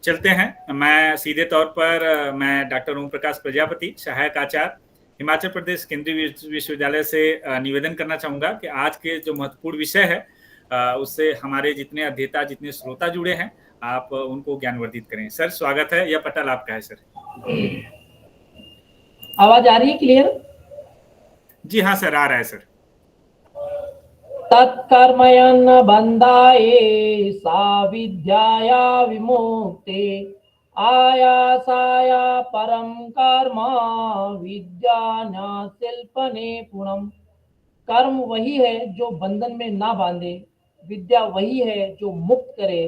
चलते हैं। मैं सीधे तौर पर मैं डॉक्टर ओम प्रकाश प्रजापति, सहायक आचार्य, हिमाचल प्रदेश केंद्रीय विश्वविद्यालय से निवेदन करना चाहूँगा कि आज के जो महत्वपूर्ण विषय है उससे हमारे जितने अध्येता, जितने श्रोता जुड़े हैं, आप उनको ज्ञानवर्धित करें। सर, स्वागत है। यह पटल आपका है सर। आवाज आ रही है क्लियर? जी हाँ सर, आ रहा है सर। तत्कर्मयन् बन्धाये सा विद्याया विमुक्ते आयासाय परम कर्म विद्या न शिल्प निपुणम। कर्म वही है जो बंधन में ना बांधे, विद्या वही है जो मुक्त करे।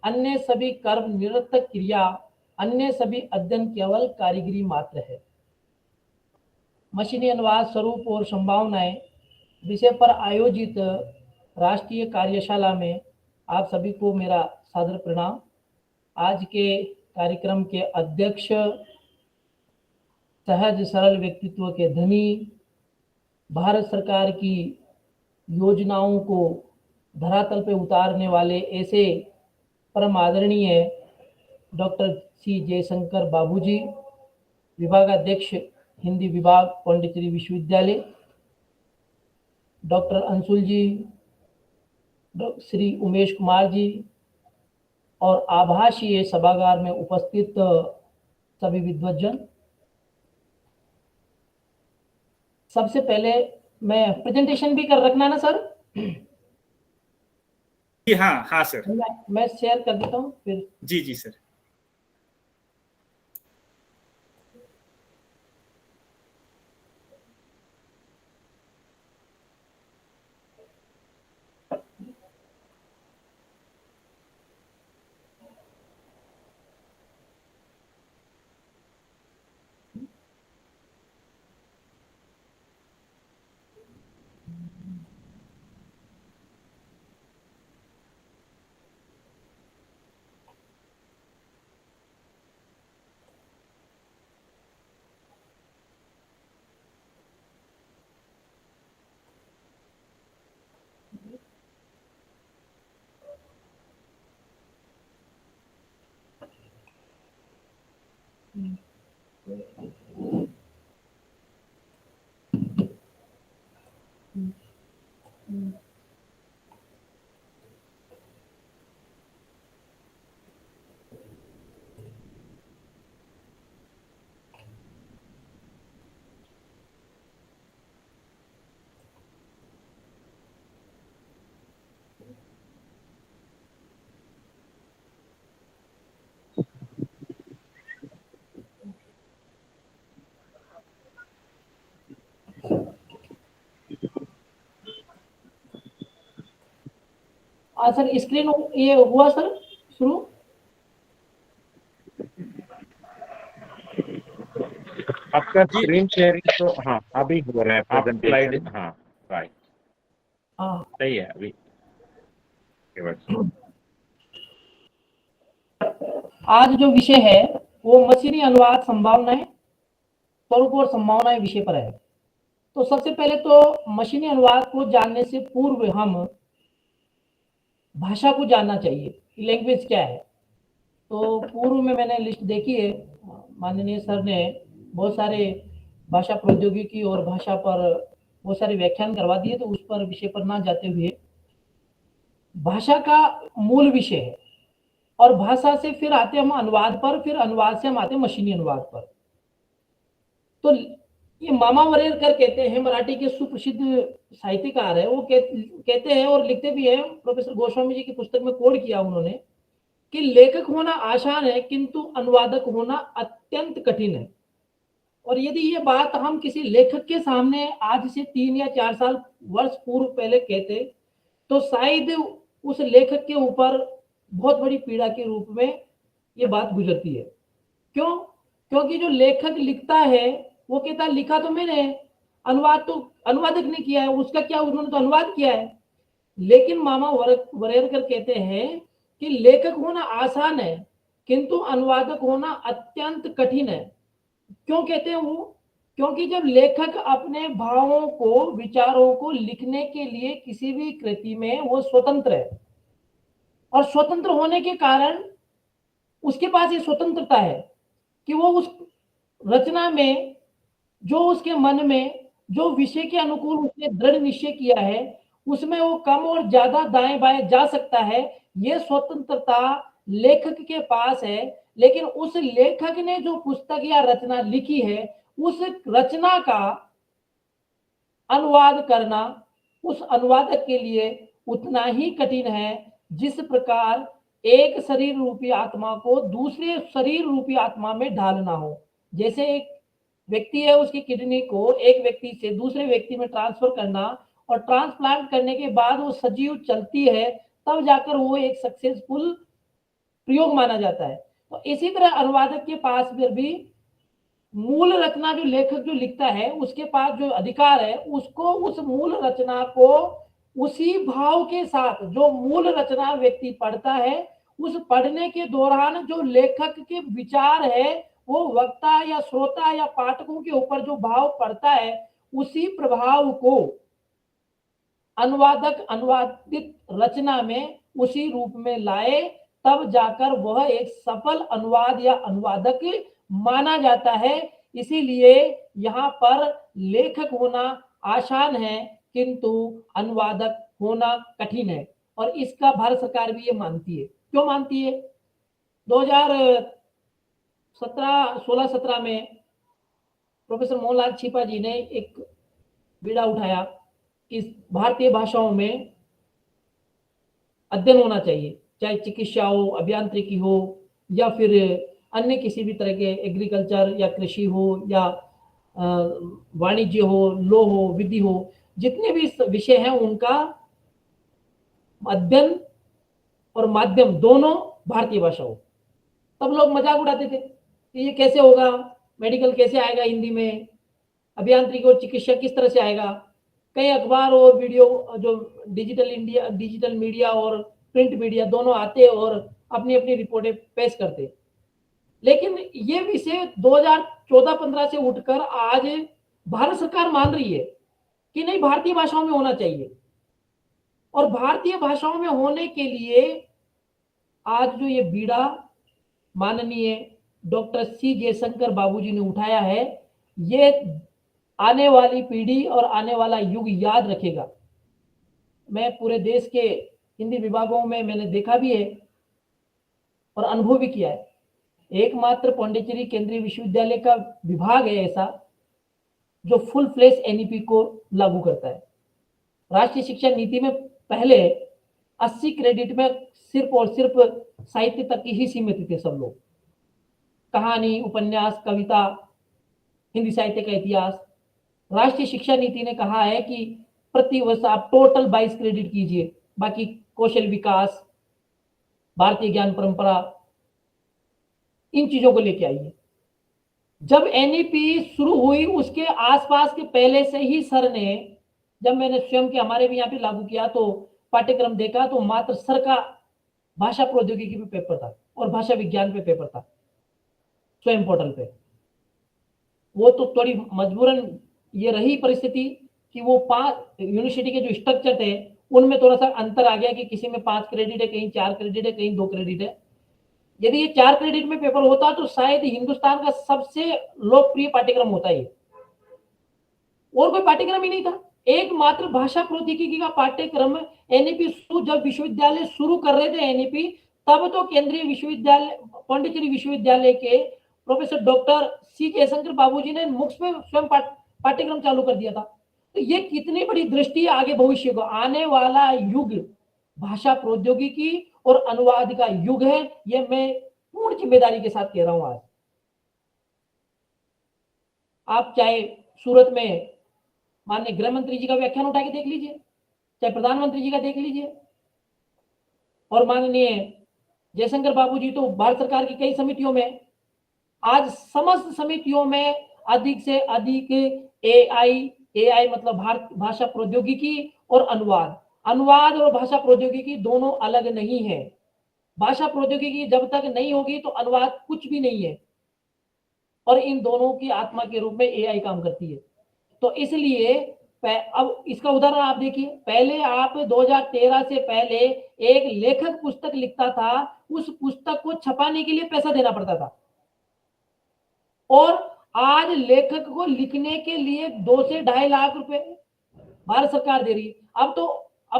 अन्य सभी कर्म निरर्थक क्रिया, अन्य सभी अध्ययन केवल कारीगरी मात्र है। मशीनी अनुवाद स्वरूप और संभावनाएं विषय पर आयोजित राष्ट्रीय कार्यशाला में आप सभी को मेरा सादर प्रणाम। आज के कार्यक्रम के अध्यक्ष, सहज सरल व्यक्तित्व के धनी, भारत सरकार की योजनाओं को धरातल पे उतारने वाले ऐसे परम आदरणीय डॉक्टर सी जयशंकर बाबूजी, विभागाध्यक्ष हिंदी विभाग, पौंडीचेरी विश्वविद्यालय, डॉक्टर अंशुल जी, श्री उमेश कुमार जी और आभासीय सभागार में उपस्थित सभी विद्वज्जन। सबसे पहले मैं प्रेजेंटेशन भी कर रखना ना सर? जी हाँ, हाँ सर। मैं शेयर कर देता हूँ फिर। जी जी सर। सर स्क्रीन ये हुआ सर शुरू? आपका स्क्रीन शेयरिंग तो हाँ अभी हो रहा है प्रेजेंटेशन। हाँ राइट, हाँ सही है अभी। आज जो विषय है वो मशीनी अनुवाद संभावनाएं, स्वरूप और संभावनाएं विषय पर है। तो सबसे पहले तो मशीनी अनुवाद को जानने से पूर्व हम भाषा को जानना चाहिए, लैंग्वेज क्या है। तो पूर्व में मैंने लिस्ट देखी है, माननीय सर ने बहुत सारे भाषा प्रौद्योगिकी और भाषा पर बहुत सारे व्याख्यान करवा दिए, तो उस पर विषय पर ना जाते हुए भाषा का मूल विषय है और भाषा से फिर आते हम अनुवाद पर, फिर अनुवाद से हम आते मशीनी अनुवाद पर। तो ये मामा वरेरकर कहते हैं, मराठी के सुप्रसिद्ध साहित्यकार है, वो कहते हैं और लिखते भी हैं, प्रोफेसर गोस्वामी जी की पुस्तक में कोड किया उन्होंने कि लेखक होना आसान है किंतु अनुवादक होना अत्यंत कठिन है। और यदि ये बात हम किसी लेखक के सामने आज से 3 या 4 साल वर्ष पूर्व पहले कहते तो शायद उस लेखक के ऊपर बहुत बड़ी पीड़ा के रूप में ये बात गुजरती है। क्यों? क्योंकि जो लेखक लिखता है वो कहता है लिखा तो मैंने, अनुवाद तो अनुवादक ने किया है, उसका क्या, उन्होंने तो अनुवाद किया है। लेकिन मामा वरेरकर कहते हैं कि लेखक होना आसान है किंतु अनुवादक होना अत्यंत कठिन है। क्यों कहते हैं वो? क्योंकि जब लेखक अपने भावों को, विचारों को लिखने के लिए किसी भी कृति में वो स्वतंत्र है और स्वतंत्र होने के कारण उसके पास ये स्वतंत्रता है कि वो उस रचना में जो उसके मन में जो विषय के अनुकूल उसने दृढ़ निश्चय किया है उसमें वो कम और ज्यादा दाएं बाएं जा सकता है। ये स्वतंत्रता लेखक के पास है। लेकिन उस लेखक ने जो पुस्तक या रचना लिखी है उस रचना का अनुवाद करना उस अनुवादक के लिए उतना ही कठिन है जिस प्रकार एक शरीर रूपी आत्मा को दूसरे शरीर रूपी आत्मा में ढालना हो। जैसे एक व्यक्ति है, उसकी किडनी को एक व्यक्ति से दूसरे व्यक्ति में ट्रांसफर करना और ट्रांसप्लांट करने के बाद वो सजीव चलती है, तब जाकर वो एक सक्सेसफुल प्रयोग माना जाता है। तो इसी तरह अनुवादक के पास भी मूल रचना जो लेखक जो लिखता है उसके पास जो अधिकार है उसको उस मूल रचना को उसी भाव के साथ जो मूल रचना व्यक्ति पढ़ता है उस पढ़ने के दौरान जो लेखक के विचार है वो वक्ता या श्रोता या पाठकों के ऊपर जो भाव पड़ता है उसी प्रभाव को अनुवादक अनुवादित रचना में उसी रूप में लाए, तब जाकर वह एक सफल अनुवाद या अनुवादक माना जाता है। इसीलिए यहाँ पर लेखक होना आसान है किंतु अनुवादक होना कठिन है और इसका भारत सरकार भी ये मानती है। क्यों मानती है? 2016-17 में प्रोफेसर मोहनलाल छिपा जी ने एक बीड़ा उठाया कि भारतीय भाषाओं में अध्ययन होना चाहिए, चाहे चिकित्सा हो, अभियांत्रिकी हो या फिर अन्य किसी भी तरह के एग्रीकल्चर या कृषि हो या वाणिज्य हो, लो हो, विधि हो, जितने भी विषय हैं उनका अध्ययन और माध्यम दोनों भारतीय भाषा हो। तब लोग मजाक उड़ाते थे कि ये कैसे होगा, मेडिकल कैसे आएगा हिंदी में, अभियांत्रिकी और चिकित्सा किस तरह से आएगा। कई अखबार और वीडियो जो डिजिटल मीडिया और प्रिंट मीडिया दोनों आते और अपनी अपनी रिपोर्टें पेश करते। लेकिन ये विषय 2014-15 से उठकर आज भारत सरकार मान रही है कि नहीं, भारतीय भाषाओं में होना चाहिए। और भारतीय भाषाओं में होने के लिए आज जो ये बीड़ा माननीय डॉक्टर सी जयशंकर बाबूजी ने उठाया है, ये आने वाली पीढ़ी और आने वाला युग याद रखेगा। मैं पूरे देश के हिंदी विभागों में मैंने देखा भी है और अनुभव भी किया है। एकमात्र पांडिचेरी केंद्रीय विश्वविद्यालय का विभाग है ऐसा जो फुल फ्लेश एनईपी को लागू करता है। राष्ट्रीय शिक्षा नीति में पहले 80 क्रेडिट में सिर्फ और सिर्फ साहित्य तक ही सीमित थे सब लोग, कहानी, उपन्यास, कविता, हिंदी साहित्य का इतिहास। राष्ट्रीय शिक्षा नीति ने कहा है कि प्रति वर्ष आप टोटल 22 क्रेडिट कीजिए, बाकी कौशल विकास, भारतीय ज्ञान परंपरा, इन चीजों को लेके आइए। जब एनईपी शुरू हुई उसके आसपास के पहले से ही सर ने, जब मैंने स्वयं के हमारे भी यहाँ पे लागू किया तो पाठ्यक्रम देखा तो मात्र सर का भाषा प्रौद्योगिकी पे पेपर था और भाषा विज्ञान पे पेपर था स्वयं पोर्टल पे। वो तो थोड़ी मजबूरन ये रही परिस्थिति कि वो 5 यूनिवर्सिटी के जो स्ट्रक्चर थे उनमें थोड़ा सा अंतर आ गया कि किसी में 5 क्रेडिट है, कहीं 4 क्रेडिट है, कहीं 2 क्रेडिट है। यदि ये 4 क्रेडिट में पेपर होता तो शायद हिंदुस्तान का सबसे लोकप्रिय पाठ्यक्रम होता है। और कोई पाठ्यक्रम ही नहीं था, एकमात्र भाषा प्रौद्योगिकी का पाठ्यक्रम एनईपी जब विश्वविद्यालय शुरू कर रहे थे एनईपी, तब तो केंद्रीय विश्वविद्यालय पांडिचेरी विश्वविद्यालय के प्रोफेसर डॉक्टर सी जयशंकर बाबूजी ने मुख्य में स्वयं पाठ्यक्रम चालू कर दिया था। तो ये कितनी बड़ी दृष्टि आगे भविष्य को, आने वाला युग भाषा प्रौद्योगिकी और अनुवाद का युग है, ये मैं पूर्ण जिम्मेदारी के साथ कह रहा हूं। आज आप चाहे सूरत में माननीय गृह मंत्री जी का व्याख्यान उठा के देख लीजिए, चाहे प्रधानमंत्री जी का देख लीजिए, और माननीय जयशंकर बाबू जी तो भारत सरकार की कई समितियों में, आज समस्त समितियों में अधिक से अधिक एआई मतलब भाषा प्रौद्योगिकी और अनुवाद और भाषा प्रौद्योगिकी दोनों अलग नहीं है। भाषा प्रौद्योगिकी जब तक नहीं होगी तो अनुवाद कुछ भी नहीं है, और इन दोनों की आत्मा के रूप में एआई काम करती है। तो इसलिए अब इसका उदाहरण आप देखिए, पहले आप 2013 से पहले एक लेखक पुस्तक लिखता था, उस पुस्तक को छपाने के लिए पैसा देना पड़ता था। और आज लेखक को लिखने के लिए 2 से 2.5 लाख रुपए भारत सरकार दे रही है। अब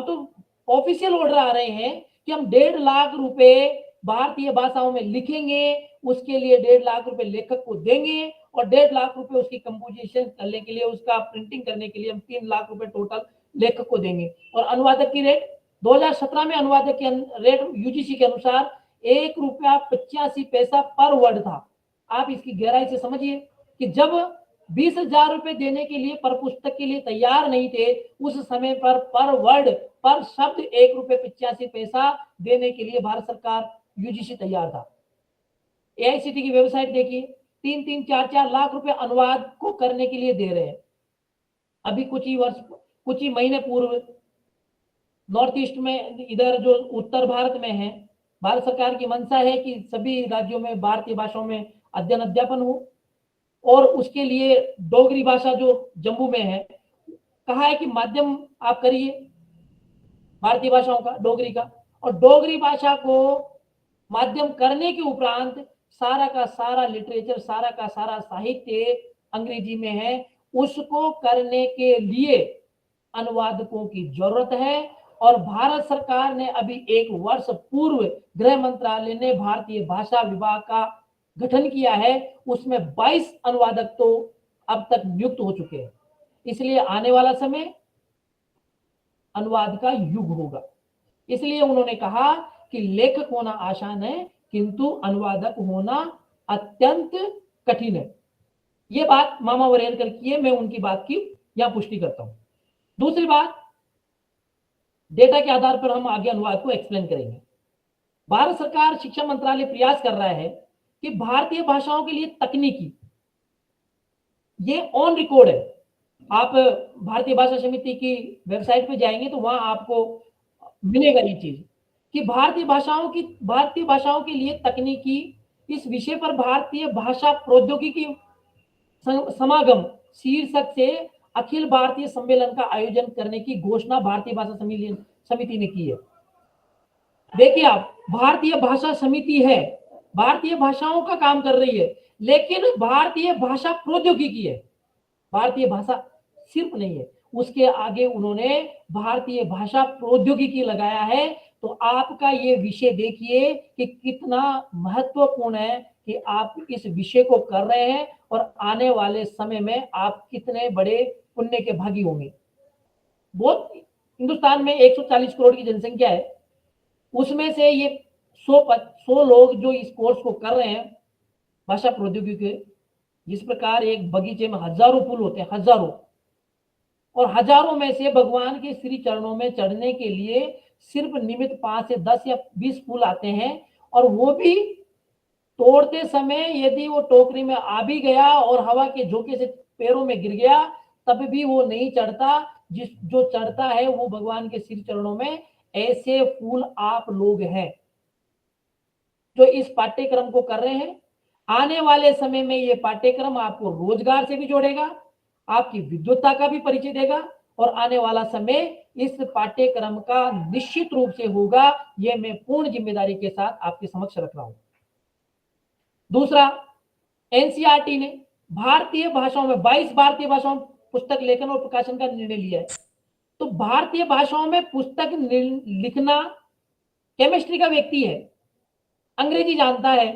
तो ऑफिशियल ऑर्डर आ रहे हैं कि हम 1.5 लाख रुपए भारतीय भाषाओं में लिखेंगे, उसके लिए 1.5 लाख रुपए लेखक को देंगे और 1.5 लाख रुपए उसकी कंपोजिशन करने के लिए, उसका प्रिंटिंग करने के लिए हम 3 लाख रुपए टोटल लेखक को देंगे। और अनुवादक की रेट 2017 में अनुवादक की रेट यूजीसी के अनुसार ₹1.85 पर वर्ड था। आप इसकी गहराई से समझिए कि जब 20,000 रुपए देने के लिए पर पुस्तक के लिए तैयार नहीं थे, उस समय पर वर्ड पर शब्द ₹1.85 देने के लिए भारत सरकार यूजीसी तैयार था। एआईसीटी की वेबसाइट देखिए, 3-3, 4-4 लाख रुपए अनुवाद को करने के लिए दे रहे हैं। अभी कुछ ही महीने पूर्व नॉर्थ ईस्ट में, इधर जो उत्तर भारत में है, भारत सरकार की मंशा है कि सभी राज्यों में भारतीय भाषाओं में अध्ययन अध्यापन हो और उसके लिए डोगरी भाषा जो जम्मू में है, कहा है कि माध्यम आप करिए भारतीय भाषाओं का, डोगरी का, और डोगरी भाषा को माध्यम करने के उपरांत सारा का सारा लिटरेचर, सारा का सारा साहित्य अंग्रेजी में है, उसको करने के लिए अनुवादकों की जरूरत है। और भारत सरकार ने अभी 1 वर्ष पूर्व गृह मंत्रालय ने भारतीय भाषा विभाग का गठन किया है, उसमें 22 अनुवादक तो अब तक नियुक्त हो चुके हैं। इसलिए आने वाला समय अनुवाद का युग होगा। इसलिए उन्होंने कहा कि लेखक होना आसान है किंतु अनुवादक होना अत्यंत कठिन है। ये बात मामा वरेरकर की है, मैं उनकी बात की यहां पुष्टि करता हूं। दूसरी बात, डेटा के आधार पर हम आगे अनुवाद को एक्सप्लेन करेंगे। भारत सरकार शिक्षा मंत्रालय प्रयास कर रहा है कि भारतीय भाषाओं के लिए तकनीकी, ये ऑन रिकॉर्ड है। आप भारतीय भाषा समिति की वेबसाइट पे जाएंगे तो वहां आपको मिलेगा ये चीज कि भारतीय भाषाओं के लिए तकनीकी, इस विषय पर भारतीय भाषा प्रौद्योगिकी समागम शीर्षक से अखिल भारतीय सम्मेलन का आयोजन करने की घोषणा भारतीय भाषा समिति ने की है। देखिए आप, भारतीय भाषा समिति है, भारतीय भाषाओं का काम कर रही है, लेकिन भारतीय भाषा प्रौद्योगिकी है, भारतीय भाषा सिर्फ नहीं है। उसके आगे उन्होंने भारतीय भाषा प्रौद्योगिकी लगाया है। तो आपका ये विषय देखिए कि कितना महत्वपूर्ण है कि आप इस विषय को कर रहे हैं और आने वाले समय में आप कितने बड़े पुण्य के भागी होंगे। बहुत, हिंदुस्तान में 140 करोड़ की जनसंख्या है, उसमें से ये 100 लोग जो इस कोर्स को कर रहे हैं भाषा प्रौद्योगिकी के, जिस प्रकार एक बगीचे में हजारों फूल होते हैं, हजारों, और हजारों में से भगवान के श्री चरणों में चढ़ने के लिए सिर्फ निमित्त 5 से 10 या 20 फूल आते हैं, और वो भी तोड़ते समय यदि वो टोकरी में आ भी गया और हवा के झोंके से पैरों में गिर गया तब भी वो नहीं चढ़ता। जो चढ़ता है वो भगवान के श्री चरणों में। ऐसे फूल आप लोग हैं जो इस पाठ्यक्रम को कर रहे हैं। आने वाले समय में ये पाठ्यक्रम आपको रोजगार से भी जोड़ेगा, आपकी विद्वत्ता का भी परिचय देगा, और आने वाला समय इस पाठ्यक्रम का निश्चित रूप से होगा। ये मैं पूर्ण जिम्मेदारी के साथ आपके समक्ष रख रहा हूं। दूसरा, एनसीईआरटी ने भारतीय भाषाओं में 22 भारतीय भाषाओं पुस्तक लेखन और प्रकाशन का निर्णय लिया है। तो भारतीय भाषाओं में पुस्तक लिखना, केमिस्ट्री का व्यक्ति है, अंग्रेजी जानता है,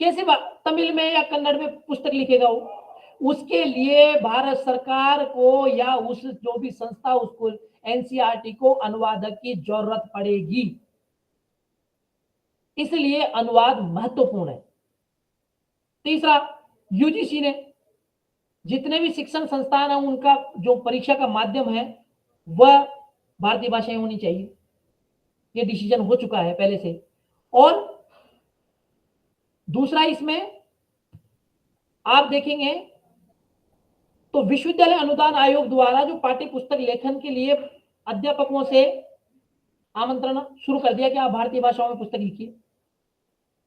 कैसे तमिल में या कन्नड़ में पुस्तक लिखेगा वो? उसके लिए भारत सरकार को या उस जो भी संस्था, उसको एनसीईआरटी को अनुवादक की जरूरत पड़ेगी। इसलिए अनुवाद महत्वपूर्ण है। तीसरा, यूजीसी ने जितने भी शिक्षण संस्थान है उनका जो परीक्षा का माध्यम है वह भारतीय भाषाएं होनी चाहिए। ये डिसीजन हो चुका है पहले से। और दूसरा, इसमें आप देखेंगे तो विश्वविद्यालय अनुदान आयोग द्वारा जो पाठ्य पुस्तक लेखन के लिए अध्यापकों से आमंत्रण शुरू कर दिया कि आप भारतीय भाषाओं में पुस्तक लिखिए।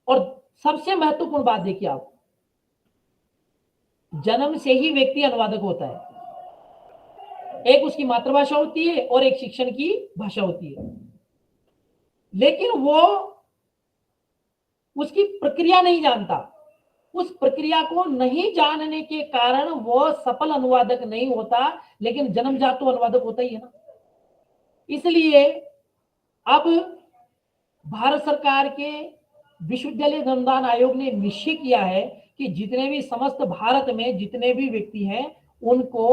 और सबसे महत्वपूर्ण बात देखिए आप, जन्म से ही व्यक्ति अनुवादक होता है। एक उसकी मातृभाषा होती है और एक शिक्षण की भाषा होती है, लेकिन वो उसकी प्रक्रिया नहीं जानता, उस प्रक्रिया को नहीं जानने के कारण वो सफल अनुवादक नहीं होता, लेकिन जन्मजात तो अनुवादक होता ही है ना। इसलिए अब भारत सरकार के विश्वविद्यालय अनुदान आयोग ने निश्चय किया है कि जितने भी समस्त भारत में जितने भी व्यक्ति हैं उनको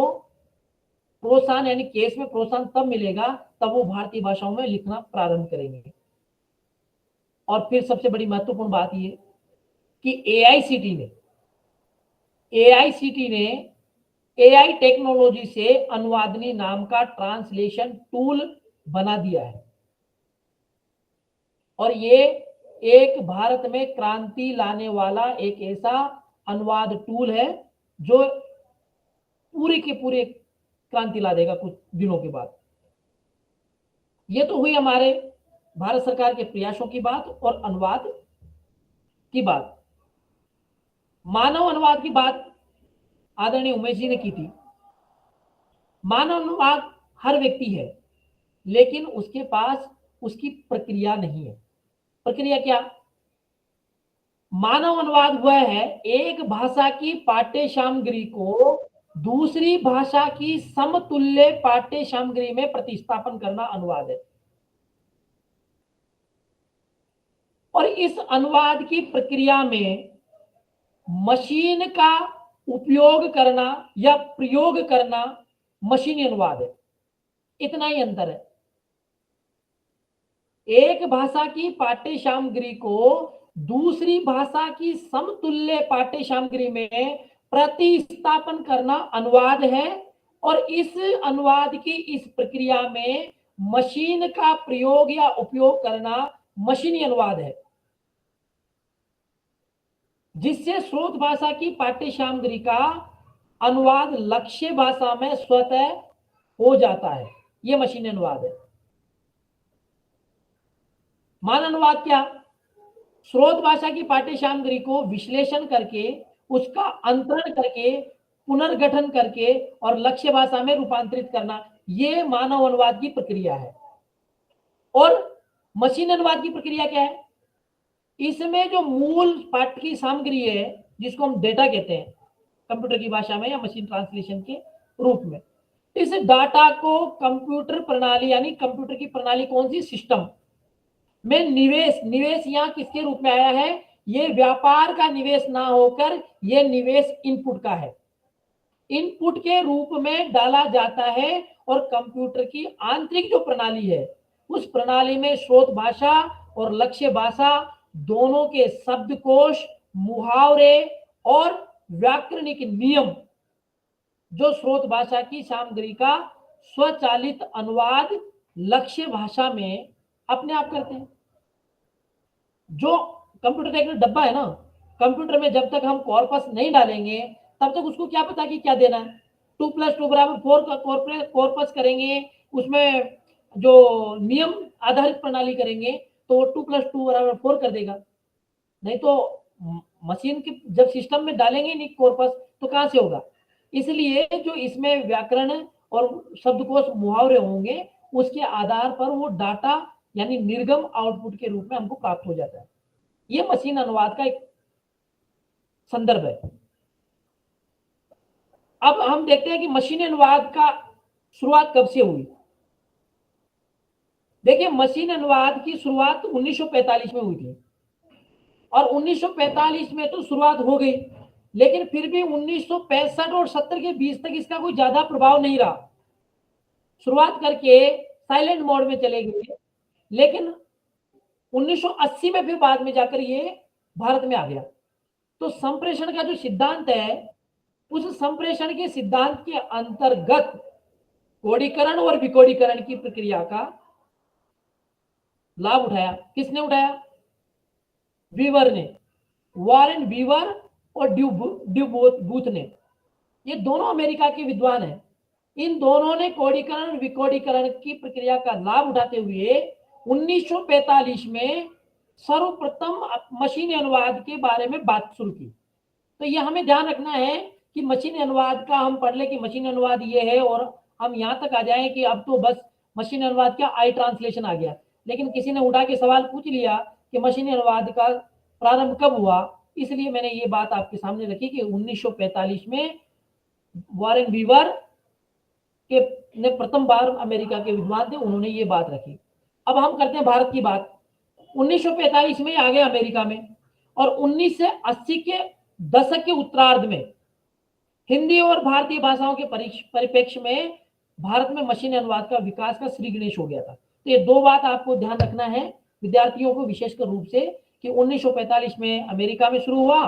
प्रोत्साहन, यानी केस में प्रोत्साहन तब मिलेगा तब वो भारतीय भाषाओं में लिखना प्रारंभ करेंगे। और फिर सबसे बड़ी महत्वपूर्ण बात ये कि एआईसीटी ने एआई टेक्नोलॉजी से अनुवादनी नाम का ट्रांसलेशन टूल बना दिया है, और ये एक भारत में क्रांति लाने वाला एक ऐसा अनुवाद टूल है जो पूरे के पूरे क्रांति ला देगा कुछ दिनों के बाद। ये तो हुई हमारे भारत सरकार के प्रयासों की बात और अनुवाद की बात। मानव अनुवाद की बात आदरणीय उमेश जी ने की थी। मानव अनुवाद हर व्यक्ति है, लेकिन उसके पास उसकी प्रक्रिया नहीं है। प्रक्रिया क्या? मानव अनुवाद वह है एक भाषा की पाठ्य सामग्री को दूसरी भाषा की समतुल्य पाठ्य सामग्री में प्रतिस्थापन करना अनुवाद है। और इस अनुवाद की प्रक्रिया में मशीन का उपयोग करना या प्रयोग करना मशीनी अनुवाद है। इतना ही अंतर है। एक भाषा की पाठ्य सामग्री को दूसरी भाषा की समतुल्य पाठ्य सामग्री में प्रतिस्थापन करना अनुवाद है, और इस अनुवाद की इस प्रक्रिया में मशीन का प्रयोग या उपयोग करना मशीनी अनुवाद है, जिससे स्रोत भाषा की पाठ्य सामग्री का अनुवाद लक्ष्य भाषा में स्वतः हो जाता है। यह मशीनी अनुवाद है। मान अनुवाद क्या? स्रोत भाषा की पाठ्य सामग्री को विश्लेषण करके उसका अंतरण करके पुनर्गठन करके और लक्ष्य भाषा में रूपांतरित करना, यह मानव अनुवाद की प्रक्रिया है। और मशीन अनुवाद की प्रक्रिया क्या है? इसमें जो मूल पाठ की सामग्री है जिसको हम डेटा कहते हैं कंप्यूटर की भाषा में या मशीन ट्रांसलेशन के रूप में, इस डाटा को कंप्यूटर प्रणाली यानी कंप्यूटर की प्रणाली कौन सी सिस्टम में निवेश यहाँ किसके रूप में आया है? ये व्यापार का निवेश ना होकर ये निवेश इनपुट का है। इनपुट के रूप में डाला जाता है और कंप्यूटर की आंतरिक जो प्रणाली है उस प्रणाली में स्रोत भाषा और लक्ष्य भाषा दोनों के शब्दकोश, मुहावरे और व्याकरणिक नियम जो स्रोत भाषा की सामग्री का स्वचालित अनुवाद लक्ष्य भाषा में अपने आप करते हैं। जो कंप्यूटर का एक डब्बा है ना, कंप्यूटर में जब तक हम कॉर्पस नहीं डालेंगे तब तक उसको क्या पता कि क्या देना है। 2 + 2 = 4 का कॉर्पस करेंगे, उसमें जो नियम आधारित प्रणाली करेंगे तो 2 + 2 = 4 कर देगा। नहीं तो मशीन के जब सिस्टम में डालेंगे नहीं कॉर्पस तो कहां से होगा। इसलिए जो इसमें व्याकरण और शब्दकोश, मुहावरे होंगे उसके आधार पर वो डाटा यानी निर्गम आउटपुट के रूप में हमको प्राप्त हो जाता है। ये मशीन अनुवाद का एक संदर्भ है। अब हम देखते हैं कि मशीनी अनुवाद का शुरुआत कब से हुई। देखिए, मशीनी अनुवाद की शुरुआत 1945 में हुई थी, और 1945 में तो शुरुआत हो गई, लेकिन फिर भी 1965 और 70 के बीच तक इसका कोई ज्यादा प्रभाव नहीं रहा। शुरुआत करके साइलेंट मोड में चले गए, लेकिन 1980 में फिर बाद में जाकर ये भारत में आ गया। तो संप्रेषण का जो सिद्धांत है उस संप्रेषण के सिद्धांत के अंतर्गत कोडीकरण और विकोडीकरण की प्रक्रिया का लाभ उठाया। किसने उठाया? वीवर ने, वॉरेन वीवर और ड्यू बूथ ने। ये दोनों अमेरिका के विद्वान हैं। इन दोनों ने कोडीकरण और विकोडीकरण की प्रक्रिया का लाभ उठाते हुए 1945 में सर्वप्रथम मशीनी अनुवाद के बारे में बात शुरू की। तो ये हमें ध्यान रखना है कि मशीनी अनुवाद का हम पढ़ ले कि मशीनी अनुवाद ये है, और हम यहाँ तक आ जाएं कि अब तो बस मशीनी अनुवाद क्या, आई ट्रांसलेशन आ गया। लेकिन किसी ने उठा के सवाल पूछ लिया कि मशीनी अनुवाद का प्रारंभ कब हुआ, इसलिए मैंने ये बात आपके सामने रखी कि 1945 में वॉरेन वीवर के ने प्रथम बार अमेरिका के विद्वान थे, उन्होंने ये बात रखी। अब हम करते हैं भारत की बात। 1945 में आ गया अमेरिका में, और 1980 के दशक के उत्तरार्ध में हिंदी और भारतीय भाषाओं के परिप्रेक्ष्य में भारत में मशीनी अनुवाद का विकास का श्री गणेश हो गया था। तो ये दो बात आपको ध्यान रखना है विद्यार्थियों को, विशेषकर रूप से, कि 1945 में अमेरिका में शुरू हुआ,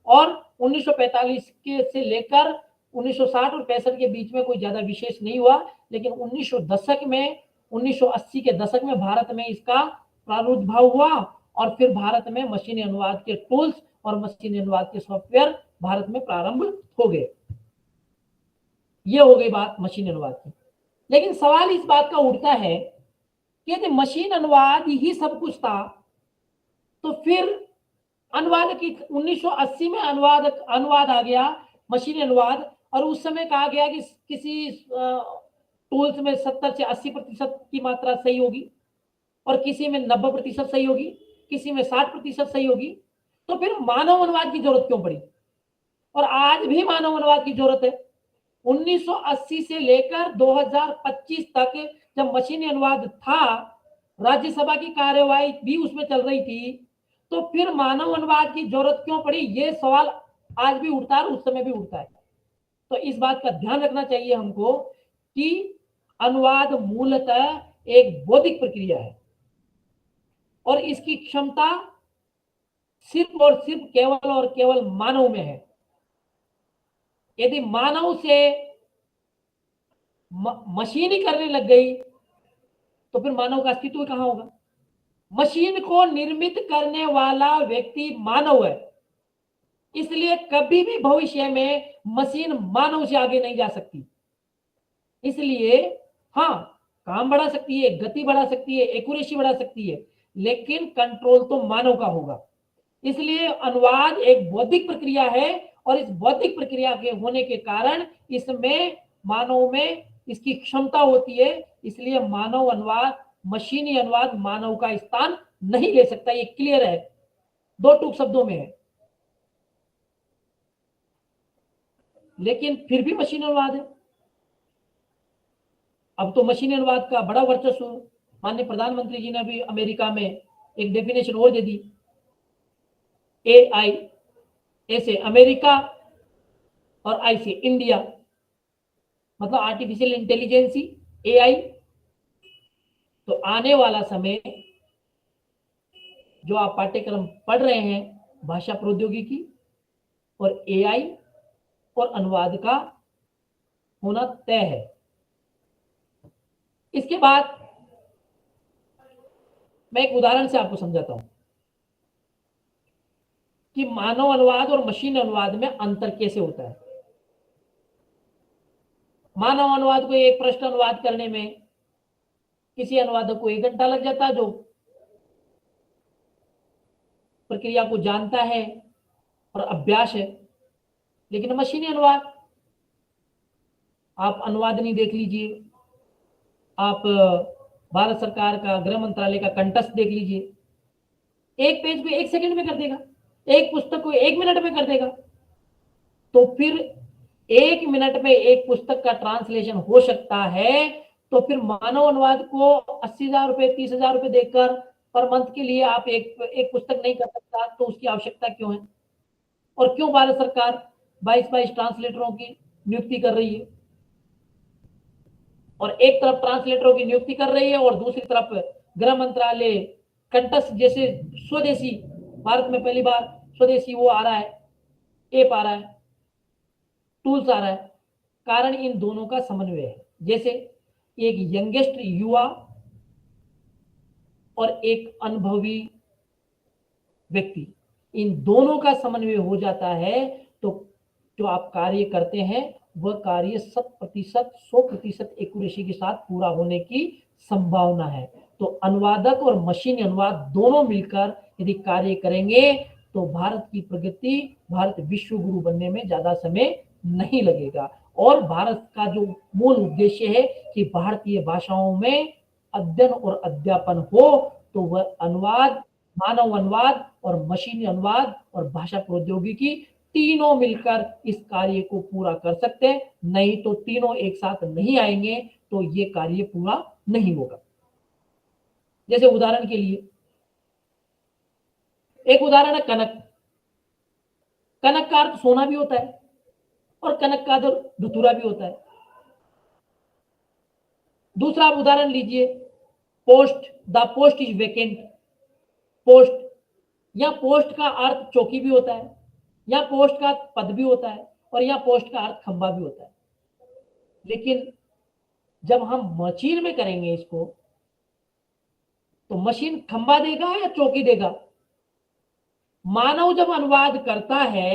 और 1945 के से लेकर 1960 और 65 के बीच में कोई ज्यादा विशेष नहीं हुआ, लेकिन 1980 के दशक में भारत में इसका प्रादुर्भाव हुआ, और फिर भारत में मशीनी अनुवाद के टूल्स और मशीनी अनुवाद के सॉफ्टवेयर भारत में प्रारंभ हो गए। ये हो गई बात मशीन अनुवाद की। लेकिन सवाल इस बात का उठता है कि यदि मशीन अनुवाद ही सब कुछ था, तो फिर अनुवाद की 1980 में अनुवाद आ गया, मशीनी अनुवाद, और उस समय कहा गया कि किसी टूल्स में 70 से 80% की मात्रा सही होगी, और किसी में 90% सही होगी, किसी में 60% सही होगी। तो फिर मानव अनुवाद की जरूरत क्यों पड़ी? और आज भी मानव अनुवाद की जरूरत है। 1980 से लेकर 2025 तक जब मशीनी अनुवाद था, राज्यसभा की कार्यवाही भी उसमें चल रही थी, तो फिर मानव अनुवाद की जरूरत क्यों पड़ी? ये सवाल आज भी उठता है, उस समय भी उठता है। तो इस बात का ध्यान रखना चाहिए हमको कि अनुवाद मूलतः एक बौद्धिक प्रक्रिया है, और इसकी क्षमता सिर्फ और सिर्फ केवल और केवल मानव में है। यदि मानव से मशीन ही करने लग गई, तो फिर मानव का अस्तित्व कहां होगा? मशीन को निर्मित करने वाला व्यक्ति मानव है, इसलिए कभी भी भविष्य में मशीन मानव से आगे नहीं जा सकती। इसलिए हाँ, काम बढ़ा सकती है, गति बढ़ा सकती है, एक्यूरेसी बढ़ा सकती है, लेकिन कंट्रोल तो मानव का होगा। इसलिए अनुवाद एक बौद्धिक प्रक्रिया है, और इस बौद्धिक प्रक्रिया के होने के कारण इसमें मानव में इसकी क्षमता होती है। इसलिए मानव अनुवाद, मशीनी अनुवाद मानव का स्थान नहीं ले सकता। ये क्लियर है, दो टूक शब्दों में है। लेकिन फिर भी मशीनी अनुवाद है। अब तो मशीनी अनुवाद का बड़ा वर्चस्व, माननीय प्रधानमंत्री जी ने भी अमेरिका में एक डेफिनेशन और दे दी, AI ऐसे अमेरिका और आई से इंडिया, मतलब आर्टिफिशियल इंटेलिजेंसी, AI। तो आने वाला समय जो आप पाठ्यक्रम पढ़ रहे हैं, भाषा प्रौद्योगिकी और AI और अनुवाद का होना तय है। इसके बाद मैं एक उदाहरण से आपको समझाता हूं कि मानव अनुवाद और मशीन अनुवाद में अंतर कैसे होता है। मानव अनुवाद को एक प्रश्न अनुवाद करने में किसी अनुवादक को 1 घंटा लग जाता है, जो प्रक्रिया को जानता है और अभ्यास है। लेकिन मशीनी अनुवाद, आप अनुवादनी देख लीजिए, आप भारत सरकार का, गृह मंत्रालय का कंठस्थ देख लीजिए, एक पेज पे 1 सेकंड में कर देगा, एक पुस्तक को 1 मिनट में कर देगा। तो फिर 1 मिनट में एक पुस्तक का ट्रांसलेशन हो सकता है, तो फिर मानव अनुवाद को 80,000 रुपए, 30,000 रुपए देकर पर मंथ के लिए आप एक पुस्तक नहीं कर सकता, तो उसकी आवश्यकता क्यों है? और क्यों भारत सरकार 22 ट्रांसलेटरों की नियुक्ति कर रही है? और एक तरफ ट्रांसलेटरों की नियुक्ति कर रही है, और दूसरी तरफ गृह मंत्रालय कंठस्थ जैसे स्वदेशी, भारत में पहली बार स्वदेशी वो आ रहा है, ऐप आ रहा है, टूल्स आ रहा है। कारण इन दोनों का समन्वय है। जैसे एक यंगेस्ट युवा और एक अनुभवी व्यक्ति, इन दोनों का समन्वय हो जाता है, तो जो आप कार्य करते हैं वह कार्य 100% एक्यूरेसी के साथ पूरा होने की संभावना है। तो अनुवादक और मशीनी अनुवाद दोनों मिलकर यदि कार्य करेंगे, तो भारत की प्रगति, भारत विश्व गुरु बनने में ज्यादा समय नहीं लगेगा। और भारत का जो मूल उद्देश्य है कि भारतीय भाषाओं में अध्ययन और अध्यापन हो, तो वह अनुवाद, मानव अनुवाद और मशीनी अनुवाद और भाषा प्रौद्योगिकी तीनों मिलकर इस कार्य को पूरा कर सकते हैं, नहीं तो तीनों एक साथ नहीं आएंगे तो ये कार्य पूरा नहीं होगा। जैसे उदाहरण के लिए एक उदाहरण है कनक। कनक का अर्थ सोना भी होता है और कनक का अर्थ धतूरा भी होता है। दूसरा आप उदाहरण लीजिए, post, the post is vacant. Post, या पोस्ट का अर्थ चौकी भी होता है, या पोस्ट का अर्थ पद भी होता है, और या पोस्ट का अर्थ खंबा भी होता है। लेकिन जब हम मशीन में करेंगे इसको, तो मशीन खंबा देगा या चौकी देगा? मानव जब अनुवाद करता है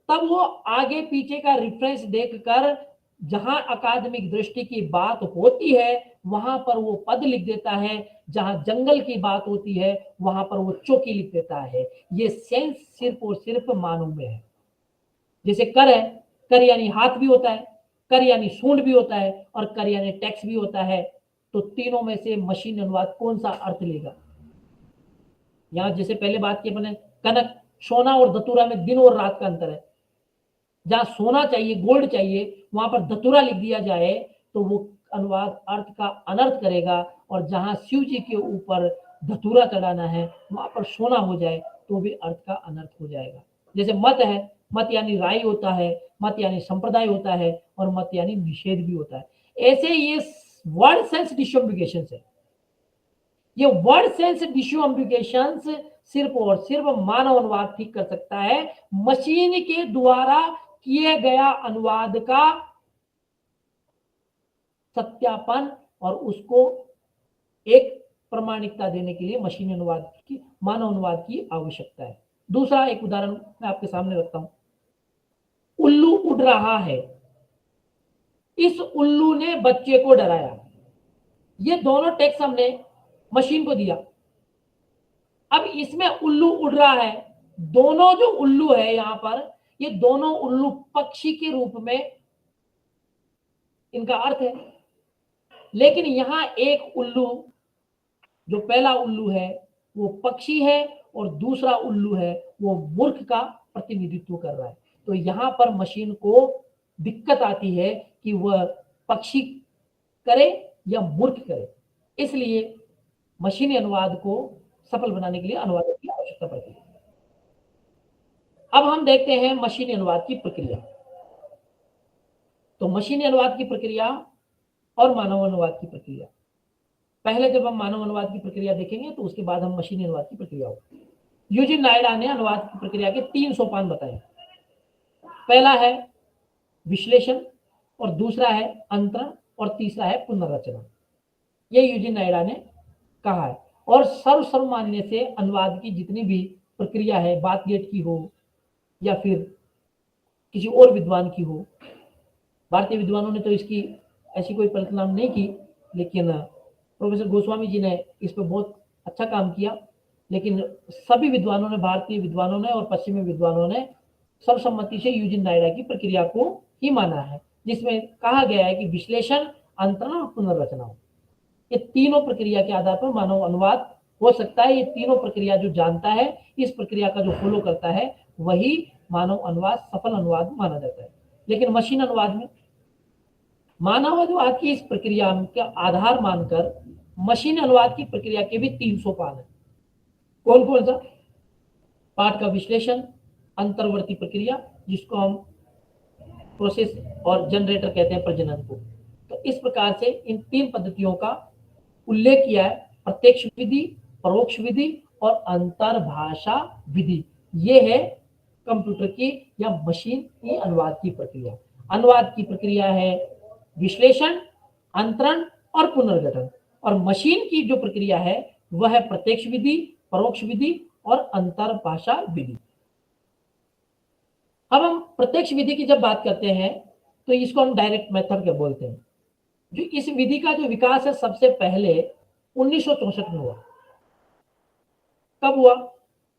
तब वो आगे पीछे का रेफरेंस देखकर जहां अकादमिक दृष्टि की बात होती है वहां पर वो पद लिख देता है, जहां जंगल की बात होती है वहां पर वो चौकी लिख देता है। ये सेंस सिर्फ और सिर्फ मानव में है। जैसे कर है, कर यानी हाथ भी होता है, कर यानी सूंड भी होता है, और कर यानी टैक्स भी होता है। तो तीनों में से मशीन अनुवाद कौन सा अर्थ लेगा? यहां जैसे पहले बात की अपने, कनक, सोना और धतूरा में दिन और रात का अंतर है। जहां सोना चाहिए, गोल्ड चाहिए, वहां पर धतूरा लिख दिया जाए तो वो अनुवाद अर्थ का अनर्थ करेगा, और जहां शिव जी के ऊपर धतूरा चढ़ाना है वहां पर सोना हो जाए तो भी अर्थ का अनर्थ हो जाएगा। जैसे मत है, मत यानी राय होता है, मत यानी संप्रदाय होता है, और मत यानी निषेध भी होता है। ऐसे ये वर्ड सेंस डिसएम्बिगेशंस है। ये वर्ड सेंस डिसएम्बिगेशंस सिर्फ और सिर्फ मानव अनुवाद ठीक कर सकता है। मशीन के द्वारा किए गया अनुवाद का सत्यापन और उसको एक प्रमाणिकता देने के लिए मशीनी अनुवाद की, मानव अनुवाद की आवश्यकता है। दूसरा एक उदाहरण मैं आपके सामने रखता हूं। उल्लू उड़ रहा है, इस उल्लू ने बच्चे को डराया। ये दोनों टेक्स्ट हमने मशीन को दिया। अब इसमें उल्लू उड़ रहा है, दोनों जो उल्लू है यहां पर, ये दोनों उल्लू पक्षी के रूप में इनका अर्थ है। लेकिन यहां एक उल्लू, जो पहला उल्लू है वो पक्षी है, और दूसरा उल्लू है वो मूर्ख का प्रतिनिधित्व कर रहा है। तो यहां पर मशीन को दिक्कत आती है कि वह पक्षी करे या मूर्ख करे। इसलिए मशीनी अनुवाद को सफल बनाने के लिए अनुवादक की आवश्यकता पड़ती है। अब हम देखते हैं मशीनी अनुवाद की प्रक्रिया। तो मशीनी अनुवाद की प्रक्रिया और मानव अनुवाद की प्रक्रिया, पहले जब हम मानव अनुवाद की प्रक्रिया देखेंगे तो उसके बाद हम मशीनी अनुवाद की प्रक्रिया होगी। यूजी नायडा ने अनुवाद की प्रक्रिया के 3 सोपान बताए। पहला है विश्लेषण, और दूसरा है अंतरण, और तीसरा है पुनर्रचना। ये यूजी नायडा ने कहा है। और सर्वमान्य से अनुवाद की जितनी भी प्रक्रिया है, बाथगेट की हो या फिर किसी और विद्वान की हो, भारतीय विद्वानों ने तो इसकी ऐसी कोई परिकल्पना नहीं की, लेकिन प्रोफेसर गोस्वामी जी ने इस पर बहुत अच्छा काम किया। लेकिन सभी विद्वानों ने, भारतीय विद्वानों ने और पश्चिमी विद्वानों ने सर्वसम्मति से यूजी नायडा की प्रक्रिया को ही माना है, जिसमें कहा गया है कि विश्लेषण, अंतरण और पुनर्रचना, ये तीनों प्रक्रिया के आधार पर मानव अनुवाद हो सकता है। ये तीनों प्रक्रिया जो जानता है, इस प्रक्रिया का जो फॉलो करता है, वही मानव अनुवाद सफल अनुवाद माना जाता है। लेकिन मशीन अनुवाद में मानव अनुवाद की इस प्रक्रिया का आधार मानकर मशीन अनुवाद की प्रक्रिया के भी 3 सोपान है। कौन कौन सा? पाठ का विश्लेषण, अंतर्वर्ती प्रक्रिया जिसको हम प्रोसेस और जनरेटर कहते हैं, प्रजनन को। तो इस प्रकार से इन 3 पद्धतियों का उल्लेख किया है, प्रत्यक्ष विधि, परोक्ष विधि और अंतर्भाषा विधि। ये है कंप्यूटर की या मशीन की अनुवाद की प्रक्रिया। अनुवाद की प्रक्रिया है विश्लेषण, अंतरण और पुनर्गठन, और मशीन की जो प्रक्रिया है वह है प्रत्यक्ष विधि, परोक्ष विधि और अंतर्भाषा विधि। अब हम प्रत्यक्ष विधि की जब बात करते हैं तो इसको हम डायरेक्ट मेथड क्या बोलते हैं। जो इस विधि का जो विकास है सबसे पहले 1964 में हुआ। कब हुआ?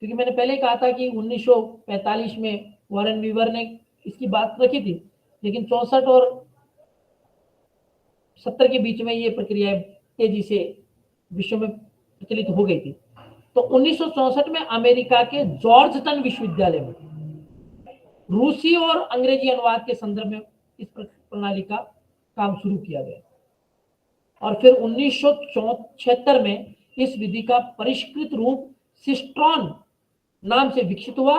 क्योंकि मैंने पहले कहा था कि 1945 में वॉरेन वीवर ने इसकी बात रखी थी, लेकिन 64 और 70 के बीच में ये प्रक्रिया तेजी से विश्व में प्रचलित हो गई थी। तो 1964 में अमेरिका के जॉर्जटन विश्वविद्यालय में रूसी और अंग्रेजी अनुवाद के संदर्भ में इस प्रणाली का काम शुरू किया गया और फिर 1976 में इस विधि का परिष्कृत रूप सिस्ट्रॉन नाम से विकसित हुआ,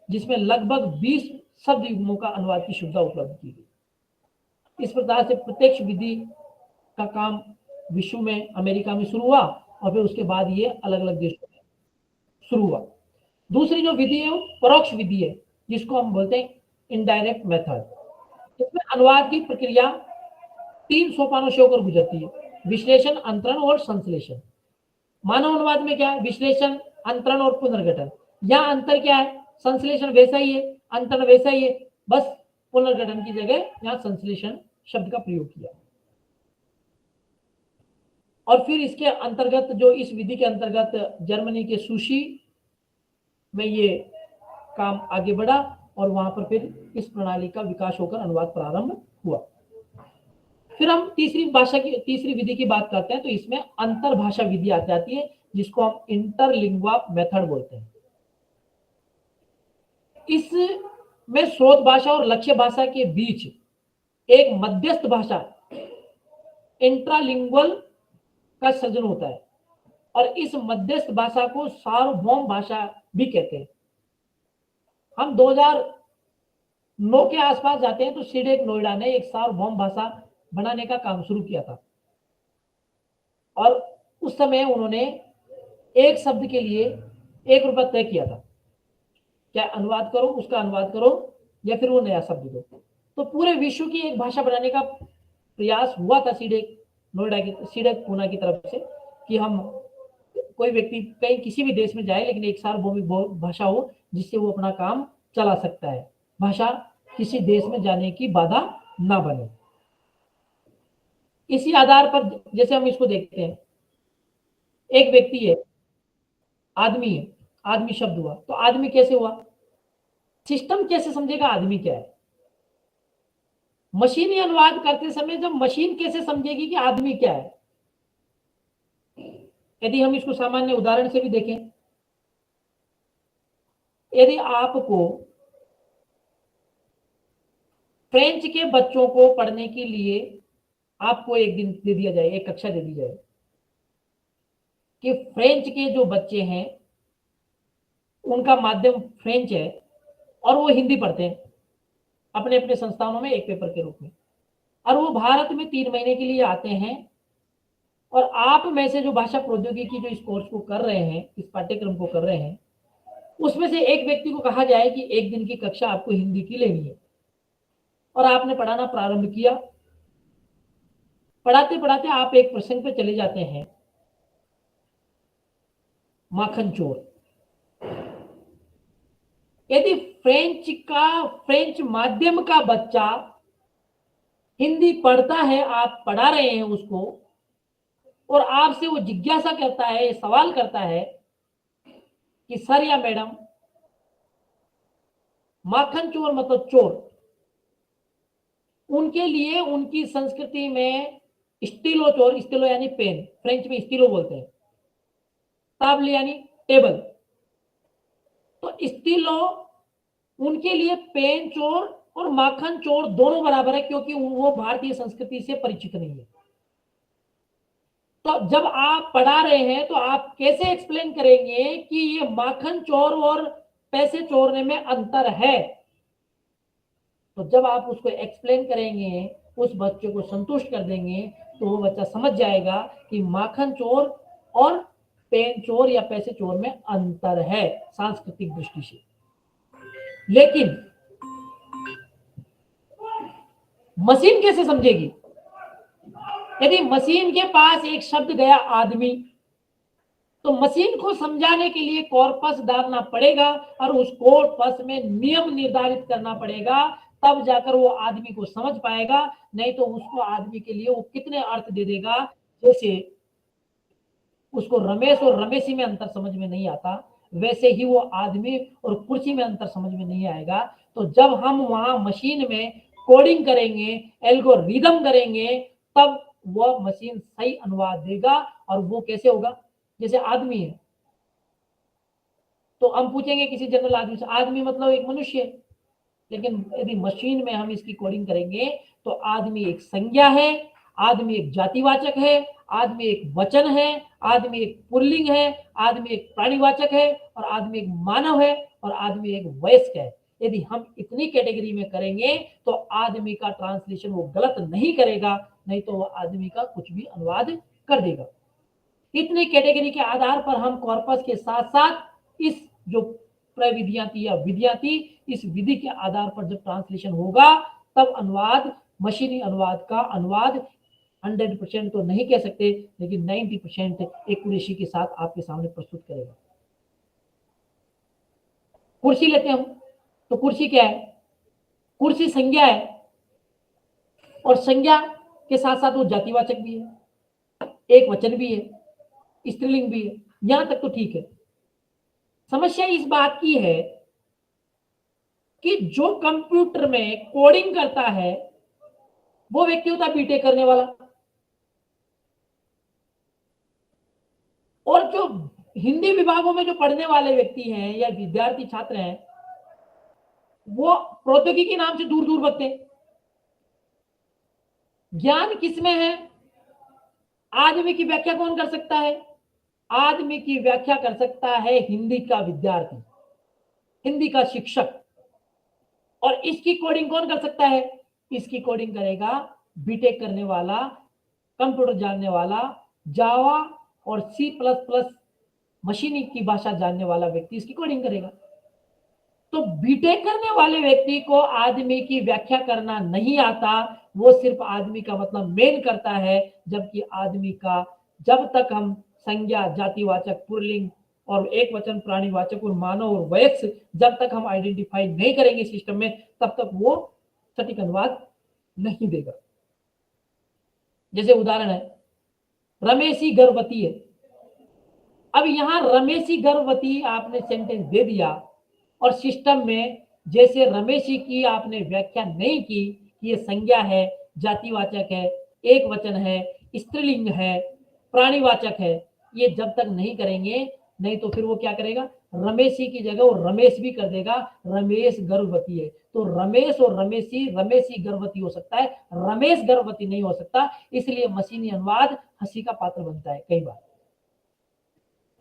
जिसमें लगभग 20 शब्द युग्मों का अनुवाद की सुविधा उपलब्ध की गई। इस प्रकार से प्रत्यक्ष विधि का काम विश्व में अमेरिका में शुरू हुआ और फिर उसके बाद ये अलग अलग देशों में शुरू हुआ। दूसरी जो विधि है वो परोक्ष विधि है, जिसको हम बोलते हैं इनडायरेक्ट मेथड। इसमें अनुवाद की प्रक्रिया 3 सोपानों से होकर गुजरती है: विश्लेषण, अंतरण और संश्लेषण। मानव अनुवाद में क्या है? विश्लेषण, अंतरण और पुनर्गठन। यहाँ अंतर क्या है? संश्लेषण वैसा ही है, अंतरण वैसा ही है, बस पुनर्गठन की जगह यहाँ संश्लेषण शब्द का प्रयोग किया। और फिर इसके अंतर्गत जो इस विधि के अंतर्गत जर्मनी के सुशी में ये काम आगे बढ़ा और वहां पर फिर इस प्रणाली का विकास होकर अनुवाद प्रारंभ हुआ। फिर हम तीसरी विधि की बात करते हैं, तो इसमें अंतरभाषा विधि आ जाती है, जिसको हम इंटरलिंग्वा मेथड बोलते हैं। इसमें स्रोत भाषा और लक्ष्य भाषा के बीच एक मध्यस्थ भाषा इंट्रालिंगुअल का सृजन होता है और इस मध्यस्थ भाषा को सार्वभौम भाषा भी कहते हैं। हम 2009 के आसपास जाते हैं तो सीडेक नोएडा ने एक सार्वभौम भाषा बनाने का काम शुरू किया था और उस समय उन्होंने एक शब्द के लिए ₹1 तय किया था, क्या अनुवाद करो, उसका अनुवाद करो या फिर वो नया शब्द दो। तो पूरे विश्व की एक भाषा बनाने का प्रयास हुआ था सीडेक पूना की तरफ से कि हम कोई व्यक्ति कहीं किसी भी देश में जाए लेकिन एक सार्वभौमिक भाषा हो जिससे वो अपना काम चला सकता है, भाषा किसी देश में जाने की बाधा ना बने। इसी आधार पर जैसे हम इसको देखते हैं, एक व्यक्ति है, आदमी है, आदमी शब्द हुआ, तो आदमी कैसे हुआ? सिस्टम कैसे समझेगा आदमी क्या है? मशीनी अनुवाद करते समय जब मशीन कैसे समझेगी कि आदमी क्या है? यदि हम इसको सामान्य उदाहरण से भी देखें, यदि आपको फ्रेंच के बच्चों को पढ़ने के लिए आपको एक दिन दे दिया जाए, एक कक्षा दे दी जाए कि फ्रेंच के जो बच्चे हैं उनका माध्यम फ्रेंच है और वो हिंदी पढ़ते हैं अपने अपने संस्थानों में एक पेपर के रूप में, और वो भारत में 3 महीने के लिए आते हैं और आप में से जो भाषा प्रौद्योगिकी जो इस कोर्स को कर रहे हैं, इस पाठ्यक्रम को कर रहे हैं, उसमें से एक व्यक्ति को कहा जाए कि एक दिन की कक्षा आपको हिंदी की लेनी है और आपने पढ़ाना प्रारंभ किया। पढ़ाते पढ़ाते आप एक प्रसंग पे चले जाते हैं, माखन चोर। यदि फ्रेंच माध्यम का बच्चा हिंदी पढ़ता है, आप पढ़ा रहे हैं उसको और आपसे वो जिज्ञासा करता है, सवाल करता है कि सर या मैडम, माखन चोर मतलब चोर, उनके लिए उनकी संस्कृति में स्टीलो चोर, स्टीलो यानी पेन, फ्रेंच में स्टीलो बोलते हैं, ताबले यानी टेबल, तो स्टीलो उनके लिए पेन चोर और माखन चोर दोनों बराबर है, क्योंकि वो भारतीय संस्कृति से परिचित नहीं है। तो जब आप पढ़ा रहे हैं तो आप कैसे एक्सप्लेन करेंगे कि ये माखन चोर और पैसे चोरने में अंतर है? तो जब आप उसको एक्सप्लेन करेंगे, उस बच्चे को संतुष्ट कर देंगे, तो वो बच्चा समझ जाएगा कि माखन चोर और पेन चोर या पैसे चोर में अंतर है सांस्कृतिक दृष्टि से। लेकिन मशीन कैसे समझेगी? यदि मशीन के पास एक शब्द गया आदमी, तो मशीन को समझाने के लिए कॉर्पस डालना पड़ेगा और उस कॉर्पस में नियम निर्धारित करना पड़ेगा, तब जाकर वो आदमी को समझ पाएगा। नहीं तो उसको आदमी के लिए वो कितने अर्थ दे देगा, जैसे उसको रमेश और रमेशी में अंतर समझ में नहीं आता, वैसे ही वो आदमी और कुर्सी में अंतर समझ में नहीं आएगा। तो जब हम वहां मशीन में कोडिंग करेंगे, एल्गोरिदम करेंगे, तब वो मशीन सही अनुवाद देगा। और वो कैसे होगा? जैसे आदमी है, तो हम पूछेंगे किसी जनरल आदमी से, आदमी मतलब एक मनुष्य है, लेकिन यदि मशीन में हम इसकी कोडिंग करेंगे तो आदमी एक संज्ञा है, आदमी एक जातिवाचक है, आदमी एक वचन है, आदमी एक पुल्लिंग है, आदमी एक प्राणीवाचक है, और आदमी एक मानव है, और आदमी एक वयस्क है। यदि हम इतनी कैटेगरी में करेंगे तो आदमी का ट्रांसलेशन वो गलत नहीं करेगा, नहीं तो वो आदमी का कुछ भी अनुवाद कर देगा। इतनी कैटेगरी के आधार पर हम कॉर्पस के साथ साथ इस जो प्रविधियां थी या विधियां थी, इस विधि के आधार पर जब ट्रांसलेशन होगा तब अनुवाद, मशीनी अनुवाद का अनुवाद 100% तो नहीं कह सकते, लेकिन 90% एक्यूरेसी के साथ आपके सामने प्रस्तुत करेगा। कुर्सी लेते हैं हम, तो कुर्सी क्या है? कुर्सी संज्ञा है, और संज्ञा के साथ साथ वो जातिवाचक भी है, एक वचन भी है, स्त्रीलिंग भी है। यहां तक तो ठीक है। समस्या इस बात की है कि जो कंप्यूटर में कोडिंग करता है वो व्यक्ति होता है बीटेक करने वाला, और जो हिंदी विभागों में जो पढ़ने वाले व्यक्ति हैं या विद्यार्थी छात्र हैं वो प्रौद्योगिकी नाम से दूर दूर भगते हैं। ज्ञान किसमें है? आदमी की व्याख्या कौन कर सकता है? आदमी की व्याख्या कर सकता है हिंदी का विद्यार्थी, हिंदी का शिक्षक। और इसकी कोडिंग कौन कर सकता है? इसकी कोडिंग करेगा बीटेक करने वाला, कंप्यूटर जानने वाला, जावा और C++ मशीनी की भाषा जानने वाला व्यक्ति इसकी कोडिंग करेगा। तो बीटेक करने वाले व्यक्ति को आदमी की व्याख्या करना नहीं आता, वो सिर्फ आदमी का मतलब मेन करता है, जबकि आदमी का जब तक हम संज्ञा, जातिवाचक, पुल्लिंग और एक वचन, प्राणीवाचक और मानव और वयस्क जब तक हम आइडेंटिफाई नहीं करेंगे सिस्टम में, तब तक वो सटीक अनुवाद नहीं देगा। जैसे उदाहरण है, रमेशी गर्भवती है। अब यहां रमेशी गर्भवती आपने सेंटेंस दे दिया और सिस्टम में जैसे रमेशी की आपने व्याख्या नहीं की कि ये संज्ञा है, जातिवाचक है, एक वचन है, स्त्रीलिंग है, प्राणीवाचक है, ये जब तक नहीं करेंगे, नहीं तो फिर वो क्या करेगा? रमेशी की जगह वो रमेश भी कर देगा। रमेश गर्भवती है तो रमेश और रमेशी, रमेशी गर्भवती हो सकता है, रमेश गर्भवती नहीं हो सकता। इसलिए मशीनी अनुवाद हंसी का पात्र बनता है कई बार।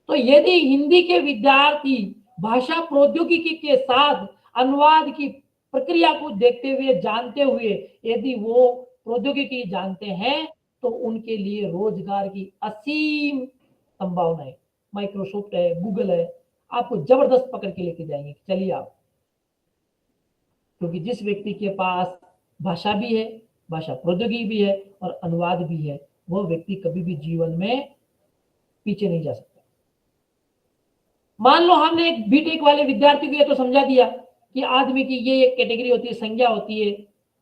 तो यदि हिंदी के विद्यार्थी भाषा प्रौद्योगिकी के साथ अनुवाद की प्रक्रिया को देखते हुए, जानते हुए यदि वो प्रौद्योगिकी जानते हैं, तो उनके लिए रोजगार की असीम संभावना है। माइक्रोसॉफ्ट है, गूगल है, आपको जबरदस्त पकड़ के लेके जाएंगे, चलिए आप। क्योंकि जिस व्यक्ति के पास भाषा भी है, भाषा प्रौद्योगिकी भी है और अनुवाद भी है, वो व्यक्ति कभी भी जीवन में पीछे नहीं जा सकता। मान लो हमने एक बीटेक वाले विद्यार्थी को ये तो समझा दिया कि आदमी की ये एक कैटेगरी होती है, संज्ञा होती है,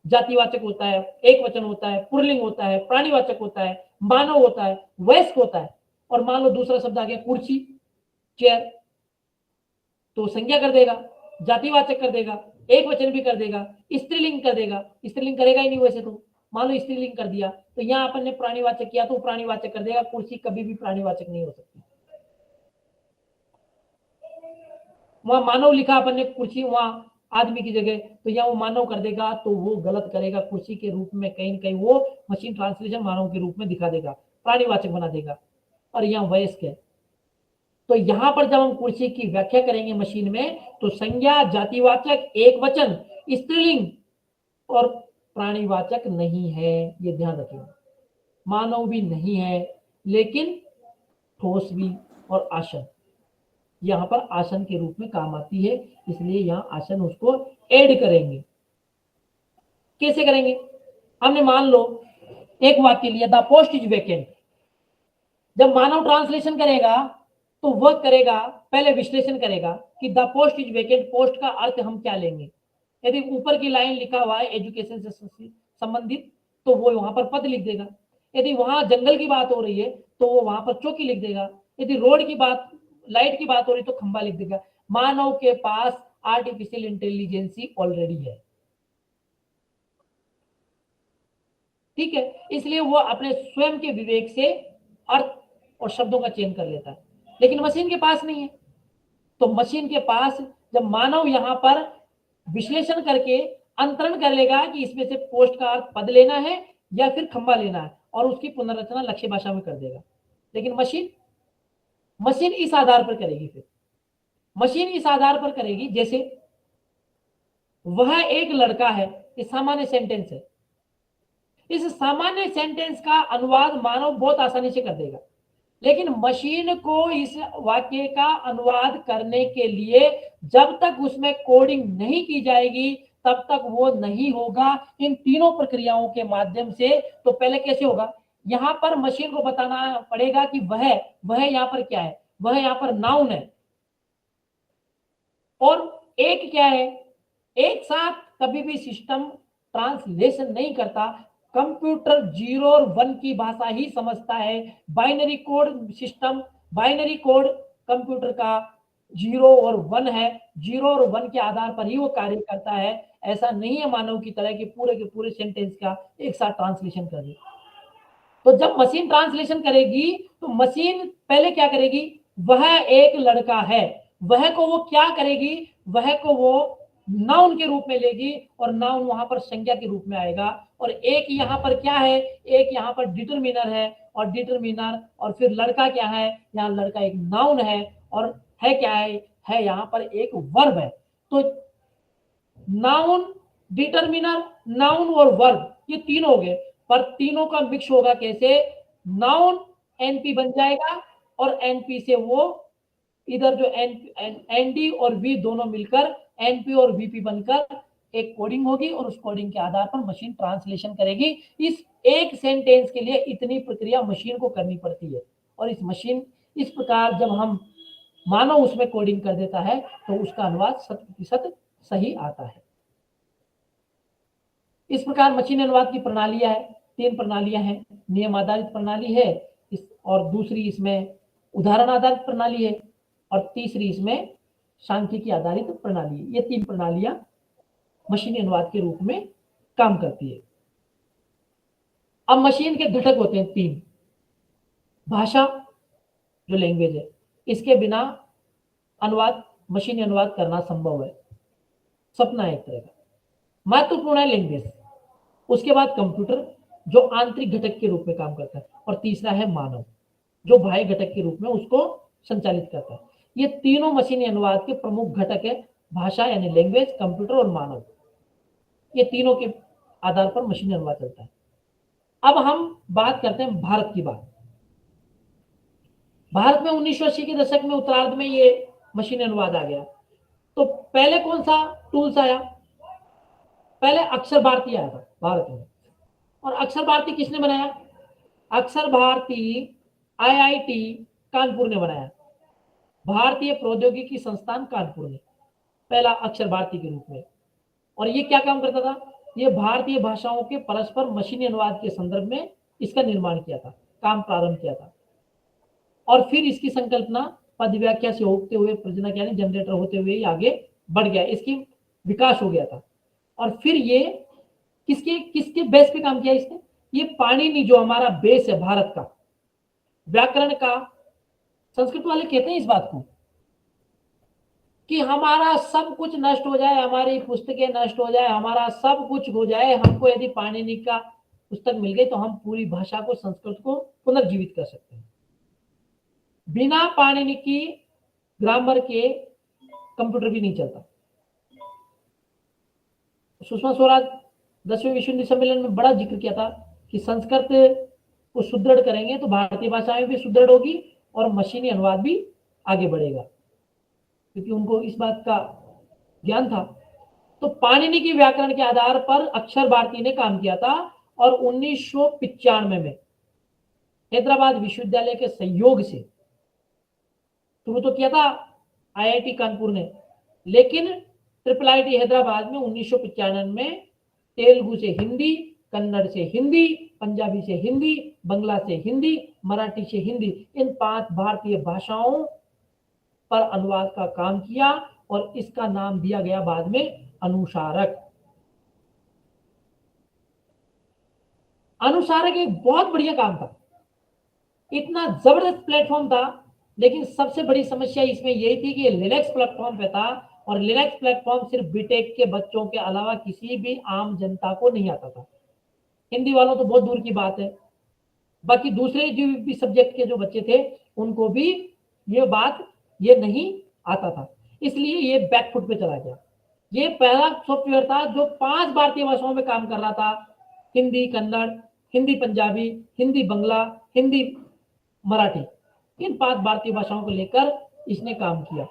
जातिवाचक होता है, एक वचन होता है, पुल्लिंग होता है, प्राणीवाचक होता है, मानव होता है, वयस्क होता है। और मान लो दूसरा शब्द आ गया कुर्सी, चेयर, तो संज्ञा कर देगा, जातिवाचक कर देगा, एक वचन भी कर देगा, स्त्रीलिंग कर देगा। स्त्रीलिंग करेगा ही नहीं वैसे तो, मान लो स्त्रीलिंग कर दिया तो यहाँ अपन ने प्राणीवाचक किया तो प्राणीवाचक कर देगा। कुर्सी कभी भी प्राणीवाचक नहीं हो सकती। वहां मानव लिखा अपन ने कुर्सी, वहां आदमी की जगह, तो यहाँ वो मानव कर देगा, तो वो गलत करेगा। कुर्सी के रूप में कहीं न कहीं वो मशीन ट्रांसलेशन मानव के रूप में दिखा देगा, प्राणीवाचक बना देगा। और यहाँ वयस्क है, तो यहाँ पर जब हम कुर्सी की व्याख्या करेंगे मशीन में, तो संज्ञा, जातिवाचक, एक वचन, स्त्रीलिंग और प्राणीवाचक नहीं है, ये ध्यान रखिएगा। मानव भी नहीं है, लेकिन ठोस भी और आसन, यहाँ पर आसन के रूप में काम आती है, इसलिए यहाँ आसन उसको ऐड करेंगे। कैसे करेंगे? हमने मान लो एक वाक्य लिया, द पोस्ट इज वैकेंट। जब मानव ट्रांसलेशन करेगा तो वह करेगा, पहले विश्लेषण करेगा कि the post is vacant, post का अर्थ हम क्या लेंगे। यदि ऊपर की लाइन लिखा हुआ है एजुकेशन से संबंधित, तो वो वहां पर पद लिख देगा। यदि वहां जंगल की बात हो रही है तो वो वहां पर चौकी लिख देगा। यदि रोड की बात, लाइट की बात हो रही तो खंबा लिख देगा। मानव के पास आर्टिफिशियल इंटेलिजेंसी ऑलरेडी है, ठीक है, इसलिए वो अपने स्वयं के विवेक से अर्थ और शब्दों का चयन कर लेता है, लेकिन मशीन के पास नहीं है। तो मशीन के पास जब मानव यहाँ पर विश्लेषण करके अंतरण कर लेगा कि इसमें से पोस्ट का अर्थ पद लेना है या फिर खंबा लेना है, और उसकी पुनर्रचना लक्ष्य भाषा में कर देगा। लेकिन मशीन इस आधार पर करेगी, फिर मशीन इस आधार पर करेगी, जैसे वह एक लड़का है, ये सामान्य सेंटेंस है, इस सामान्य सेंटेंस का अनुवाद मानव बहुत आसानी से कर देगा। लेकिन मशीन को इस वाक्य का अनुवाद करने के लिए जब तक उसमें कोडिंग नहीं की जाएगी तब तक वो नहीं होगा इन तीनों प्रक्रियाओं के माध्यम से। तो पहले कैसे होगा, यहां पर मशीन को बताना पड़ेगा कि वह यहां पर क्या है, वह यहां पर नाउन है, और एक क्या है, एक साथ कभी भी सिस्टम ट्रांसलेशन नहीं करता। कंप्यूटर 0 और 1 की भाषा ही समझता है। Binary code system, binary code computer का 0 और 1 है, 0 और 1 के आधार पर ही वो कार्य करता है। ऐसा नहीं है मानव की तरह कि पूरे के पूरे सेंटेंस का एक साथ ट्रांसलेशन कर दे। तो जब मशीन ट्रांसलेशन करेगी तो मशीन पहले क्या करेगी, वह एक लड़का है, वह को वो क्या करेगी, वह को वो नाउन के रूप में लेगी, और नाउन वहां पर संज्ञा के रूप में आएगा। और एक यहाँ पर क्या है, एक यहाँ पर डिटरमिनर है, और डिटरमिनर, और फिर लड़का क्या है, यहाँ लड़का एक नाउन है, और है क्या है यहाँ पर एक वर्ब है। तो नाउन, डिटरमिनर, नाउन और वर्ब, ये तीन हो गए, पर तीनों का मिक्स होगा कैसे, नाउन एनपी बन जाएगा, और एनपी से वो इधर जो एनडी और वी दोनों मिलकर एनपी और वीपी बनकर एक कोडिंग होगी, और उस कोडिंग के आधार पर मशीन ट्रांसलेशन करेगी। इस एक सेंटेंस के लिए इतनी प्रक्रिया मशीन को करनी पड़ती है, और इस प्रकार जब हम मानव उसमें कोडिंग कर देता है तो उसका अनुवाद 100% सही आता है। इस प्रकार मशीन अनुवाद की प्रणालियां है, 3 प्रणालियां हैं। नियम आधारित प्रणाली है, और दूसरी इसमें उदाहरण आधारित प्रणाली है, और तीसरी इसमें सांख्यिकी आधारित प्रणाली है। ये 3 प्रणालियां मशीनी अनुवाद के रूप में काम करती है। अब मशीन के घटक होते हैं 3। भाषा, जो लैंग्वेज है, इसके बिना अनुवाद, मशीनी अनुवाद करना संभव है, सपना है एक तरह का। महत्वपूर्ण है लैंग्वेज, उसके बाद कंप्यूटर जो आंतरिक घटक के रूप में काम करता है, और तीसरा है मानव जो बाह्य घटक के रूप में उसको संचालित करता है। ये तीनों मशीनी अनुवाद के प्रमुख घटक है, भाषा यानी लैंग्वेज, कंप्यूटर और मानव। ये तीनों के आधार पर मशीनी अनुवाद चलता है। अब हम बात करते हैं भारत की बात। भारत में 1980 के दशक में उत्तरार्ध में ये मशीनी अनुवाद आ गया। तो पहले कौन सा टूल्स आया, पहले अक्षर भारती आया था भारत में। और अक्षर भारती किसने बनाया, अक्षर भारती आईआईटी कानपुर ने बनाया, भारतीय प्रौद्योगिकी संस्थान कानपुर ने, पहला अक्षर भारती के रूप में। और ये क्या काम करता था, ये भारतीय भाषाओं के परस्पर मशीनी अनुवाद के संदर्भ में इसका निर्माण किया था, काम प्रारंभ किया था। और फिर इसकी संकल्पना पद व्याख्या से होते हुए प्रजनक यानी जनरेटर होते हुए आगे बढ़ गया, इसकी विकास हो गया था। और फिर ये किसके बेस पे काम किया इसने, ये पाणिनि जो हमारा बेस है भारत का व्याकरण का। संस्कृत वाले कहते हैं इस बात को कि हमारा सब कुछ नष्ट हो जाए, हमारी पुस्तकें नष्ट हो जाए, हमारा सब कुछ हो जाए, हमको यदि पाणिनि का पुस्तक मिल गई तो हम पूरी भाषा को, संस्कृत को पुनर्जीवित कर सकते हैं। बिना पाणिनि की ग्रामर के कंप्यूटर भी नहीं चलता। सुषमा स्वराज 10वें विश्व हिंदी सम्मेलन में बड़ा जिक्र किया था कि संस्कृत को सुदृढ़ करेंगे तो भारतीय भाषाएं भी सुदृढ़ होगी और मशीनी अनुवाद भी आगे बढ़ेगा, क्योंकि उनको इस बात का ज्ञान था। तो पाणिनि की व्याकरण के आधार पर अक्षर भारती ने काम किया था, और 1995 में हैदराबाद विश्वविद्यालय के सहयोग से शुरू तो किया था आईआईटी कानपुर ने, लेकिन IIIT हैदराबाद में 1995 में तेलुगु से हिंदी, कन्नड़ से हिंदी, पंजाबी से हिंदी, बंगला से हिंदी, मराठी से हिंदी, इन 5 भारतीय भाषाओं पर अनुवाद का काम किया, और इसका नाम दिया गया बाद में अनुसारक। अनुसारक एक बहुत बढ़िया काम था, इतना जबरदस्त प्लेटफॉर्म था, लेकिन सबसे बड़ी समस्या इसमें यही थी कि ये लिनक्स प्लेटफॉर्म पे था और लिनक्स प्लेटफॉर्म सिर्फ बीटेक के बच्चों के अलावा किसी भी आम जनता को नहीं आता था। हिंदी वालों तो बहुत दूर की बात है, बाकी दूसरे जो भी सब्जेक्ट के जो बच्चे थे उनको भी ये नहीं आता था, इसलिए ये बैकफुट पे चला गया। ये पहला सॉफ्टवेयर था जो 5 भारतीय भाषाओं में काम कर रहा था, हिंदी कन्नड़, हिंदी पंजाबी, हिंदी बंगला, हिंदी मराठी, इन 5 भारतीय भाषाओं को लेकर इसने काम किया।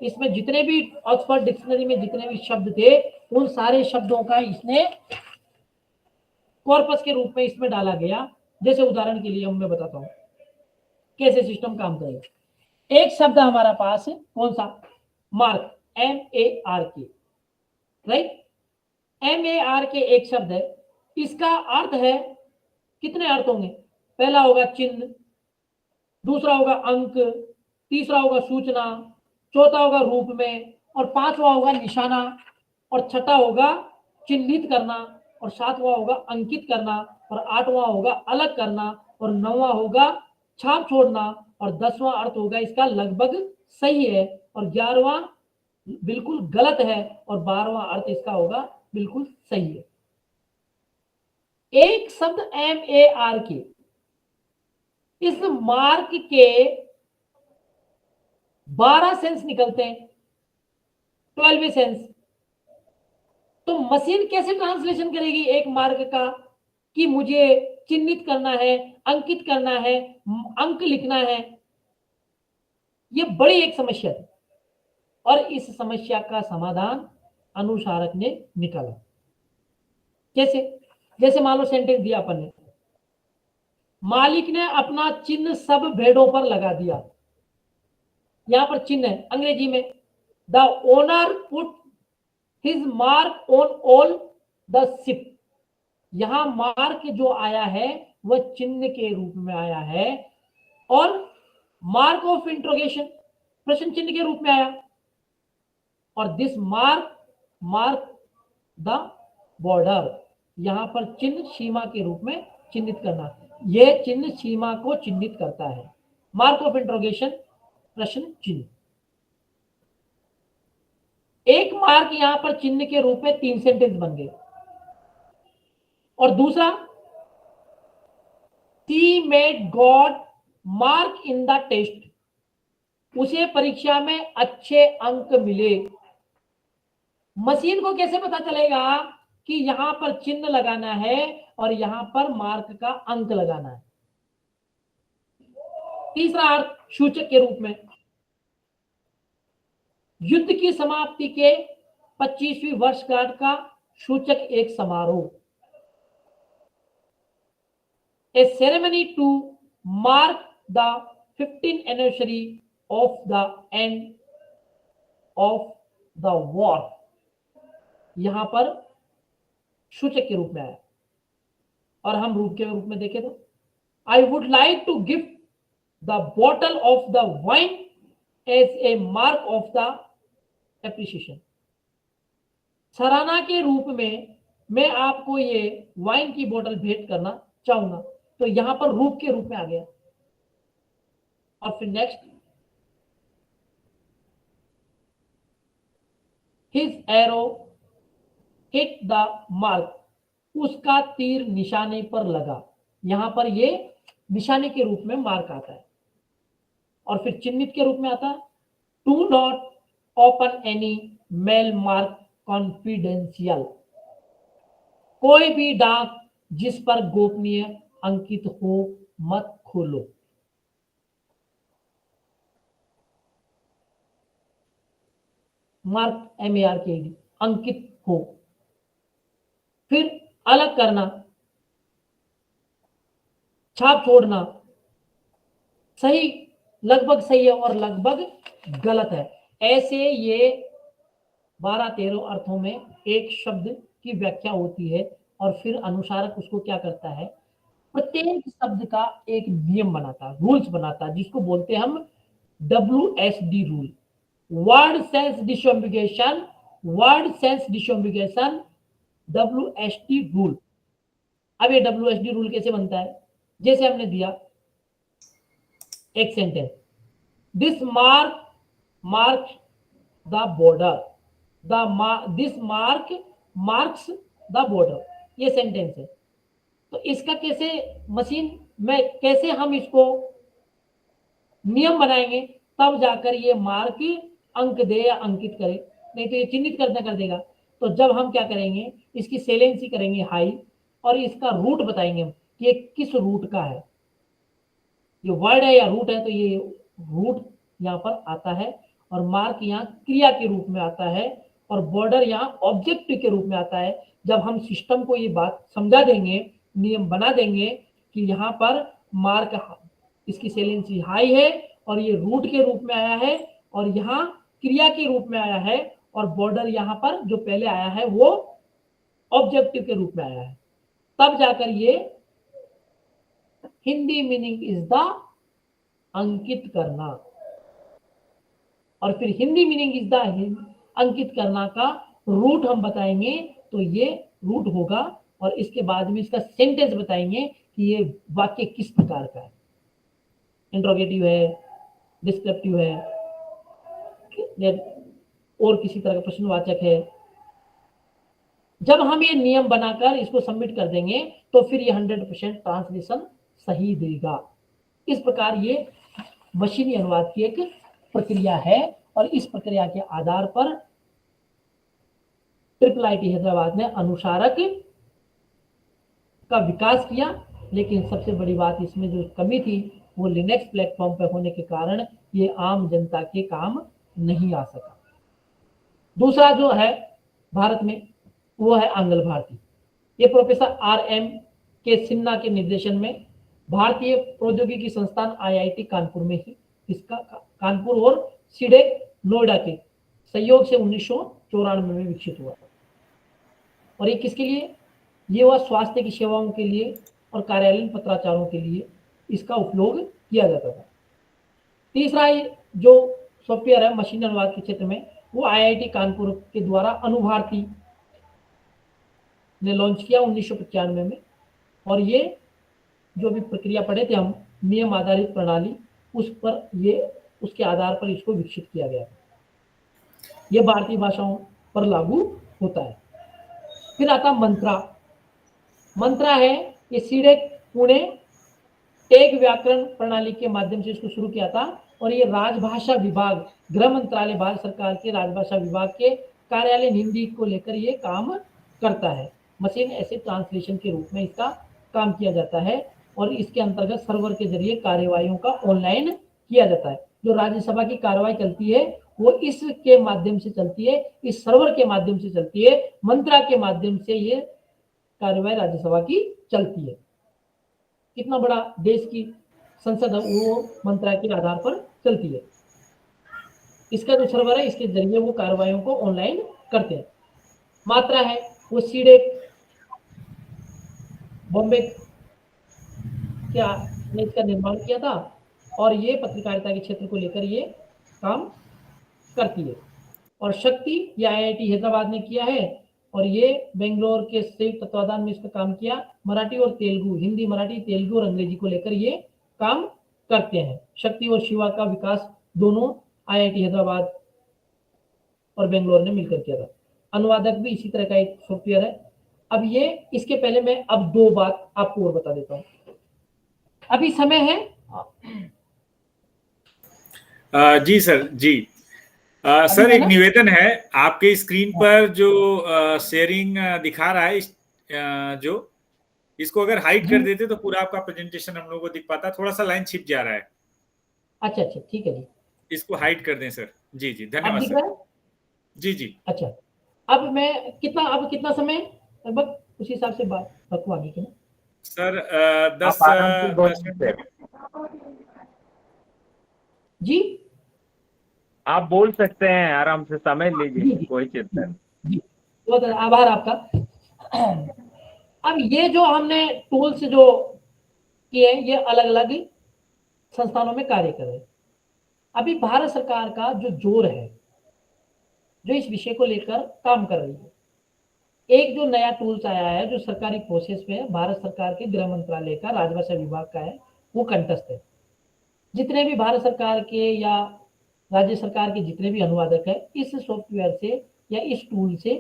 इसमें जितने भी ऑक्सफोर्ड डिक्शनरी में जितने भी शब्द थे उन सारे शब्दों का इसने कॉर्पस के रूप में इसमें डाला गया। जैसे उदाहरण के लिए मैं बताता हूं कैसे सिस्टम काम करेगा। एक शब्द हमारा पास है, कौन सा? Mark, MARK, right. MARK एक शब्द है, इसका अर्थ है, कितने अर्थ होंगे? पहला होगा चिन्ह, दूसरा होगा अंक, तीसरा होगा सूचना, चौथा होगा रूप में, और पांचवा होगा निशाना, और छठा होगा चिन्हित करना, और सातवां होगा अंकित करना, और आठवां होगा अलग करना, और नौवां होगा छाप छोड़ना, और 10वां अर्थ होगा इसका लगभग सही है, और 11वां बिल्कुल गलत है, और 12वां अर्थ इसका होगा बिल्कुल सही है। एक शब्द MARK, इस मार्क के 12 सेंस निकलते हैं, 12वें सेंस। तो मशीन कैसे ट्रांसलेशन करेगी एक मार्क का कि मुझे चिन्हित करना है, अंकित करना है, अंक लिखना है? ये बड़ी एक समस्या थी और इस समस्या का समाधान अनुसारक ने निकाला। कैसे? जैसे मान लो सेंटेंस दिया अपन ने, मालिक ने अपना चिन्ह सब भेड़ों पर लगा दिया। यहां पर चिन्ह है अंग्रेजी में, the owner put his mark on all the ship. यहां मार्क जो आया है वह चिन्ह के रूप में आया है, और मार्क ऑफ इंट्रोगेशन प्रश्न चिन्ह के रूप में आया, और दिस मार्क द बॉर्डर, यहां पर चिन्ह सीमा के रूप में चिन्हित करना, यह चिन्ह सीमा को चिन्हित करता है। मार्क ऑफ इंट्रोगेशन प्रश्न चिन्ह। एक मार्क यहां पर चिन्ह के रूप में 3 सेंटेंस बन गए। और दूसरा, she made good mark in the test, उसे परीक्षा में अच्छे अंक मिले। मशीन को कैसे पता चलेगा कि यहां पर चिन्ह लगाना है और यहां पर मार्क का अंक लगाना है? तीसरा अर्थ सूचक के रूप में, युद्ध की समाप्ति के 25वीं वर्षगांठ का सूचक एक समारोह, a ceremony to mark the 15th anniversary of the end of the war, यहां पर सूचक के रूप में आया। और हम रूप के रूप में देखें तो, I would like to gift the bottle of the wine as a mark of the appreciation. सराहना के रूप में मैं आपको ये वाइन की बोतल भेंट करना चाहूंगा, तो यहां पर रूप के रूप में आ गया। और फिर next, his arrow hit the mark, उसका तीर निशाने पर लगा, यहां पर ये निशाने के रूप में मार्क आता है। और फिर चिन्हित के रूप में आता है, to not open any mail mark confidential, कोई भी डाक जिस पर गोपनीय अंकित हो मत खोलो। मार्क MARK अंकित हो। फिर अलग करना, छाप छोड़ना, सही, लगभग सही है और लगभग गलत है। ऐसे ये 12-13 अर्थों में एक शब्द की व्याख्या होती है, और फिर अनुसारक उसको क्या करता है, प्रत्येक शब्द का एक नियम बनाता है, रूल्स बनाता है, जिसको बोलते हैं हम WSD rule, word sense disambiguation, word sense disambiguation, WSD rule. अब ये WSD रूल कैसे बनता है? जैसे हमने दिया एक sentence, this mark the border, this marks the border, ये सेंटेंस है। तो इसका कैसे मशीन में कैसे हम इसको नियम बनाएंगे, तब जाकर ये मार्क अंक दे या अंकित करे, नहीं तो ये चिन्हित करना कर देगा। तो जब हम क्या करेंगे, इसकी सेलेंसी करेंगे हाई, और इसका रूट बताएंगे हम कि ये किस रूट का है, ये वर्ड है या रूट है, तो ये रूट यहाँ पर आता है, और मार्क यहाँ क्रिया के रूप में आता है, और बॉर्डर यहाँ ऑब्जेक्ट के रूप में आता है। जब हम सिस्टम को ये बात समझा देंगे, नियम बना देंगे कि यहाँ पर मार्क इसकी सेलेंसी हाई है, और ये रूट के रूप में आया है, और यहाँ क्रिया के रूप में आया है, और बॉर्डर यहाँ पर जो पहले आया है वो ऑब्जेक्टिव के रूप में आया है, तब जाकर ये हिंदी मीनिंग इज द अंकित करना। और फिर हिंदी मीनिंग इज द अंकित करना का रूट हम बताएंगे, तो ये रूट होगा, और इसके बाद में इसका सेंटेंस बताएंगे कि ये वाक्य किस प्रकार का है, इंट्रोगेटिव है, डिस्क्रिप्टिव है, और किसी तरह का प्रश्नवाचक है। जब हम ये नियम बनाकर इसको सबमिट कर देंगे, तो फिर ये 100% ट्रांसलेशन सही देगा। इस प्रकार ये मशीनी अनुवाद की एक प्रक्रिया है, और इस प्रक्रिया के आधार पर IIIT हैदराबाद ने अनुसारक का विकास किया। लेकिन सबसे बड़ी बात इसमें जो कमी थी, वो लिनक्स प्लेटफॉर्म पर होने के कारण ये आम जनता के काम नहीं आ सका। दूसरा जो है भारत में, वो है आंग्ल भारती। ये प्रोफेसर RM के सिन्हा के निर्देशन में भारतीय प्रौद्योगिकी संस्थान IIT कानपुर में ही इसका कानपुर और सीडेक नोएडा के सहयोग से 1994 में विकसित हुआ। और ये किसके लिए? ये वह स्वास्थ्य की सेवाओं के लिए और कार्यालयीन पत्राचारों के लिए इसका उपयोग किया जाता था। तीसरा जो सॉफ्टवेयर है मशीन अनुवाद के क्षेत्र में, वो IIT कानपुर के द्वारा अनुभा-भारती ने लॉन्च किया 1995 में। और ये जो भी प्रक्रिया पढ़े थे हम, नियम आधारित प्रणाली, उस पर ये उसके आधार पर इसको विकसित किया गया। ये भारतीय भाषाओं पर लागू होता है। फिर आता मंत्रा है, ये सीडेक पुणे टेक व्याकरण प्रणाली के माध्यम से इसको शुरू किया था, और ये राजभाषा विभाग, गृह मंत्रालय, भारत सरकार के राजभाषा विभाग के कार्यालय हिंदी को लेकर ये काम करता है। मशीन एसिड ट्रांसलेशन के रूप में इसका काम किया जाता है, और इसके अंतर्गत सर्वर के जरिए कार्यवाहियों का ऑनलाइन किया जाता है। जो राज्यसभा की कार्यवाही चलती है वो इसके माध्यम से चलती है, इस सर्वर के माध्यम से चलती है, मंत्रा के माध्यम से ये कार्यवाही राज्यसभा की चलती है। कितना बड़ा देश की संसद है, वो मंत्रा के आधार पर चलती है। इसका जो सर्वर है, इसके जरिए वो कार्यवाहियों को ऑनलाइन करते हैं। मात्रा है, वो सीडेक बॉम्बे क्या ने इसका निर्माण किया था, और ये पत्रकारिता के क्षेत्र को लेकर ये काम करती है। और शक्ति ये IIT हैदराबाद ने किया है, और ये बेंगलोर के संयुक्त तत्वाधान में इसका काम किया। मराठी और तेलुगु, हिंदी, मराठी, तेलुगु और अंग्रेजी को लेकर ये काम करते हैं। शक्ति और शिवा का विकास दोनों IIT हैदराबाद और बेंगलोर ने मिलकर किया था। अनुवादक भी इसी तरह का एक सॉफ्टवेयर है। अब ये, इसके पहले मैं अब 2 बात आपको और बता देता हूँ। अभी समय है। जी सर, जी सर, एक निवेदन है, आपके स्क्रीन पर जो शेयरिंग दिखा रहा है, जो इसको अगर हाइड कर देते तो पूरा आपका प्रेजेंटेशन हम लोगों को दिख पाता। थोड़ा सा लाइन छिप जा रहा है। अच्छा, ठीक है जी, इसको हाइड कर दें सर। जी, धन्यवाद सर। जी। अच्छा, अब कितना समय लगभग उस हिसाब से बात रखूँ आगे की ना सर? 10 जी, आप बोल सकते हैं, आराम से समय लीजिए, कोई चिंता नहीं। बहुत आभार आपका। अब ये जो हमने टूल्स जो किए, ये अलग अलग संस्थानों में कार्य कर रहे हैं। अभी भारत सरकार का जो जोर है, जो इस विषय को लेकर काम कर रही है, एक जो नया टूल्स आया है जो सरकारी प्रोसेस में भारत सरकार के गृह मंत्रालय का राजभाषा विभाग का है, वो कंटस्ट है, जितने भी भारत सरकार के या राज्य सरकार के जितने भी अनुवादक है इस सॉफ्टवेयर से या इस टूल से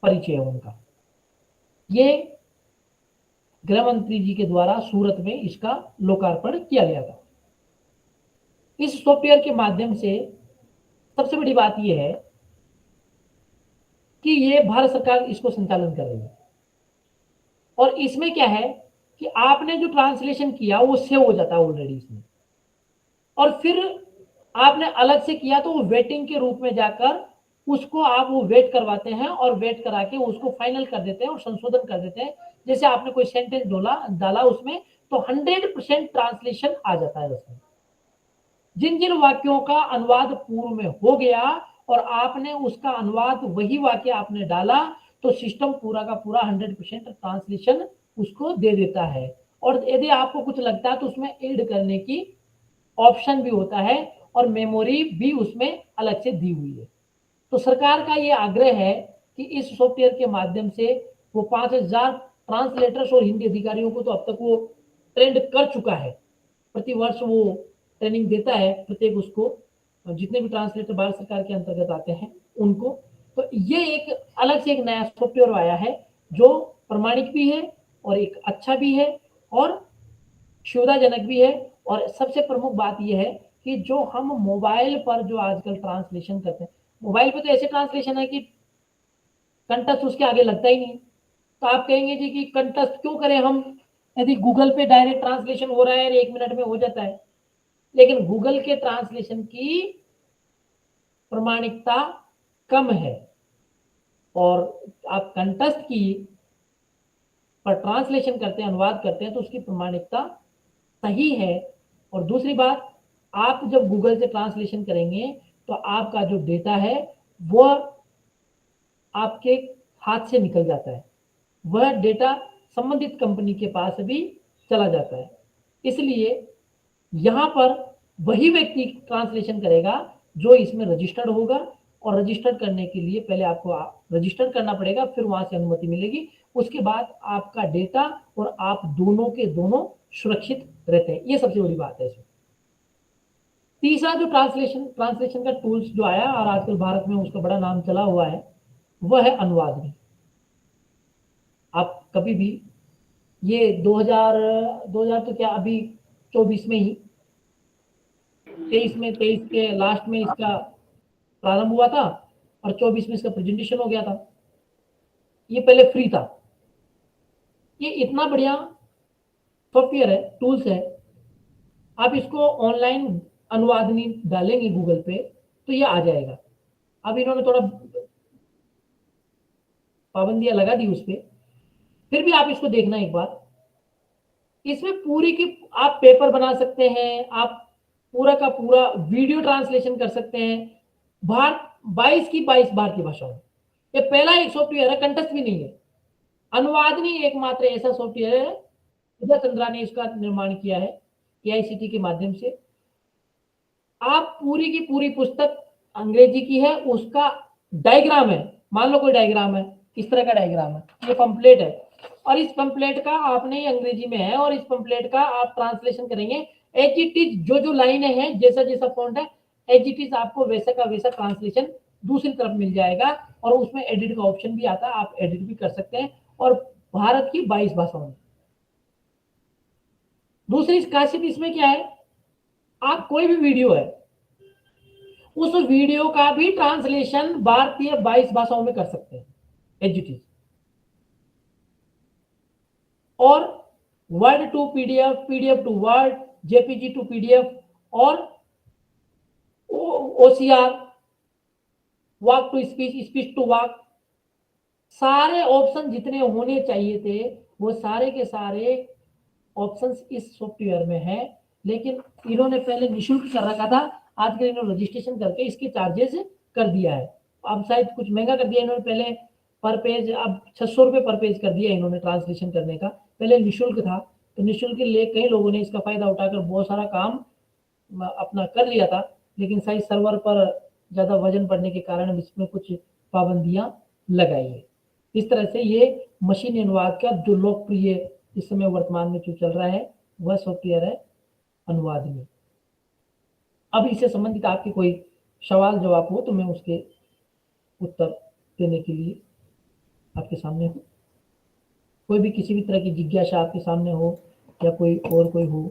परिचय है उनका। ये गृह मंत्री जी के द्वारा सूरत में इसका लोकार्पण किया गया था। इस सॉफ्टवेयर के माध्यम से सबसे बड़ी बात यह है कि ये भारत सरकार इसको संचालन कर रही है और इसमें क्या है कि आपने जो ट्रांसलेशन किया वो सेव हो जाता है ऑलरेडी इसमें, और फिर आपने अलग से किया तो वो वेटिंग के रूप में जाकर उसको आप वो वेट करवाते हैं और वेट करा के उसको फाइनल कर देते हैं और संशोधन कर देते हैं। जैसे आपने कोई सेंटेंस डाला उसमें तो 100% ट्रांसलेशन आ जाता है उसमें। जिन जिन वाक्यों का अनुवाद पूर्व में हो गया और आपने उसका अनुवाद वही वाक्य आपने डाला तो सिस्टम पूरा का पूरा 100% ट्रांसलेशन उसको दे देता है। और यदि आपको कुछ लगता है तो उसमें ऐड करने की ऑप्शन भी होता है और मेमोरी भी उसमें अलग से दी हुई है। तो सरकार का ये आग्रह है कि इस सॉफ्टवेयर के माध्यम से वो 5000 ट्रांसलेटर्स और हिंदी अधिकारियों को तो अब तक वो ट्रेंड कर चुका है। प्रति वर्ष वो ट्रेनिंग देता है प्रत्येक उसको, जितने भी ट्रांसलेटर भारत सरकार के अंतर्गत आते हैं उनको। तो ये एक अलग से एक नया सॉफ्टवेयर आया है जो प्रमाणिक भी है और एक अच्छा भी है और सुविधाजनक भी है। और सबसे प्रमुख बात यह है कि जो हम मोबाइल पर जो आजकल ट्रांसलेशन करते हैं, मोबाइल पे तो ऐसे ट्रांसलेशन है कि कंटस्ट उसके आगे लगता ही नहीं। तो आप कहेंगे जी कि कंटस्ट क्यों करें हम, यदि गूगल पे डायरेक्ट ट्रांसलेशन हो रहा है और 1 मिनट में हो जाता है। लेकिन गूगल के ट्रांसलेशन की प्रमाणिकता कम है और आप कंटस्ट की पर ट्रांसलेशन करते हैं, अनुवाद करते हैं तो उसकी प्रमाणिकता सही है। और दूसरी बात, आप जब गूगल से ट्रांसलेशन करेंगे तो आपका जो डेटा है वह आपके हाथ से निकल जाता है, वह डेटा संबंधित कंपनी के पास भी चला जाता है। इसलिए यहाँ पर वही व्यक्ति ट्रांसलेशन करेगा जो इसमें रजिस्टर्ड होगा, और रजिस्टर्ड करने के लिए पहले आपको रजिस्टर करना पड़ेगा, फिर वहां से अनुमति मिलेगी। उसके बाद आपका डेटा और आप दोनों के दोनों सुरक्षित रहते हैं। ये सबसे बड़ी बात है इसमें। तीसरा जो ट्रांसलेशन का टूल्स जो आया और आजकल भारत में उसका बड़ा नाम चला हुआ है वह है अनुवादनी। आप कभी भी ये 2000 तो क्या अभी 24 में ही 23 के लास्ट में इसका प्रारंभ हुआ था और 24 में इसका प्रेजेंटेशन हो गया था। ये पहले फ्री था। ये इतना बढ़िया सॉफ्टवेयर है, टूल्स है। आप इसको ऑनलाइन अनुवादनी डालेंगे गूगल पे तो ये आ जाएगा। अब इन्होंने थोड़ा पाबंदियां लगा दी उस पर, फिर भी आप इसको देखना एक बार। इसमें पूरी की आप पेपर बना सकते हैं, आप पूरा का पूरा वीडियो ट्रांसलेशन कर सकते हैं 22 की भारतीय भाषाओं में। ये पहला एक सॉफ्टवेयर है, कंटस्ट भी नहीं है। अनुवादनी एकमात्र ऐसा सॉफ्टवेयर है, उदय चंद्रा ने इसका निर्माण किया है AICTE के माध्यम से। आप पूरी की पूरी पुस्तक अंग्रेजी की है, उसका डायग्राम है, मान लो कोई डायग्राम है, इस तरह का डायग्राम है, ये पंपलेट है और इस पंपलेट का आपने अंग्रेजी में है और इस पंपलेट का आप ट्रांसलेशन करेंगे एज इट इज, जो लाइनें हैं जैसा जैसा फॉन्ट है एज इट इज आपको वैसा का वैसा ट्रांसलेशन दूसरी तरफ मिल जाएगा। और उसमें एडिट का ऑप्शन भी आता है, आप एडिट भी कर सकते हैं और भारत की 22 भाषाओं में। दूसरी खासियत इसमें क्या है, आप कोई भी वीडियो है उस वीडियो का भी ट्रांसलेशन भारतीय 22 भाषाओं में कर सकते हैं एज इट इज। और word to PDF, PDF to word, JPG to PDF और OCR, walk to speech, speech to walk, सारे ऑप्शन जितने होने चाहिए थे वो सारे के सारे ऑप्शंस इस सॉफ्टवेयर में है। लेकिन इन्होंने पहले निःशुल्क कर रखा था, आजकल इन्होंने रजिस्ट्रेशन करके इसके चार्जेस कर दिया है। अब शायद कुछ महंगा कर दिया इन्होंने, पहले पर पेज अब 600 रुपये पर पेज कर दिया इन्होंने ट्रांसलेशन करने का। पहले निःशुल्क था, तो निःशुल्क ले कई लोगों ने इसका फायदा उठाकर बहुत सारा काम अपना कर लिया था, लेकिन शायद सर्वर पर ज़्यादा वजन पड़ने के कारण इसमें कुछ पाबंदियां लगाई है। इस तरह से ये मशीनी अनुवाद का जो लोकप्रिय इस समय वर्तमान में जो चल रहा है वह सॉफ्टवेयर है अनुवादनी। अब इससे संबंधित आपके कोई सवाल जवाब हो तो मैं उसके उत्तर देने के लिए आपके सामने हूँ। कोई भी किसी भी तरह की जिज्ञासा आपके सामने हो या कोई और कोई हो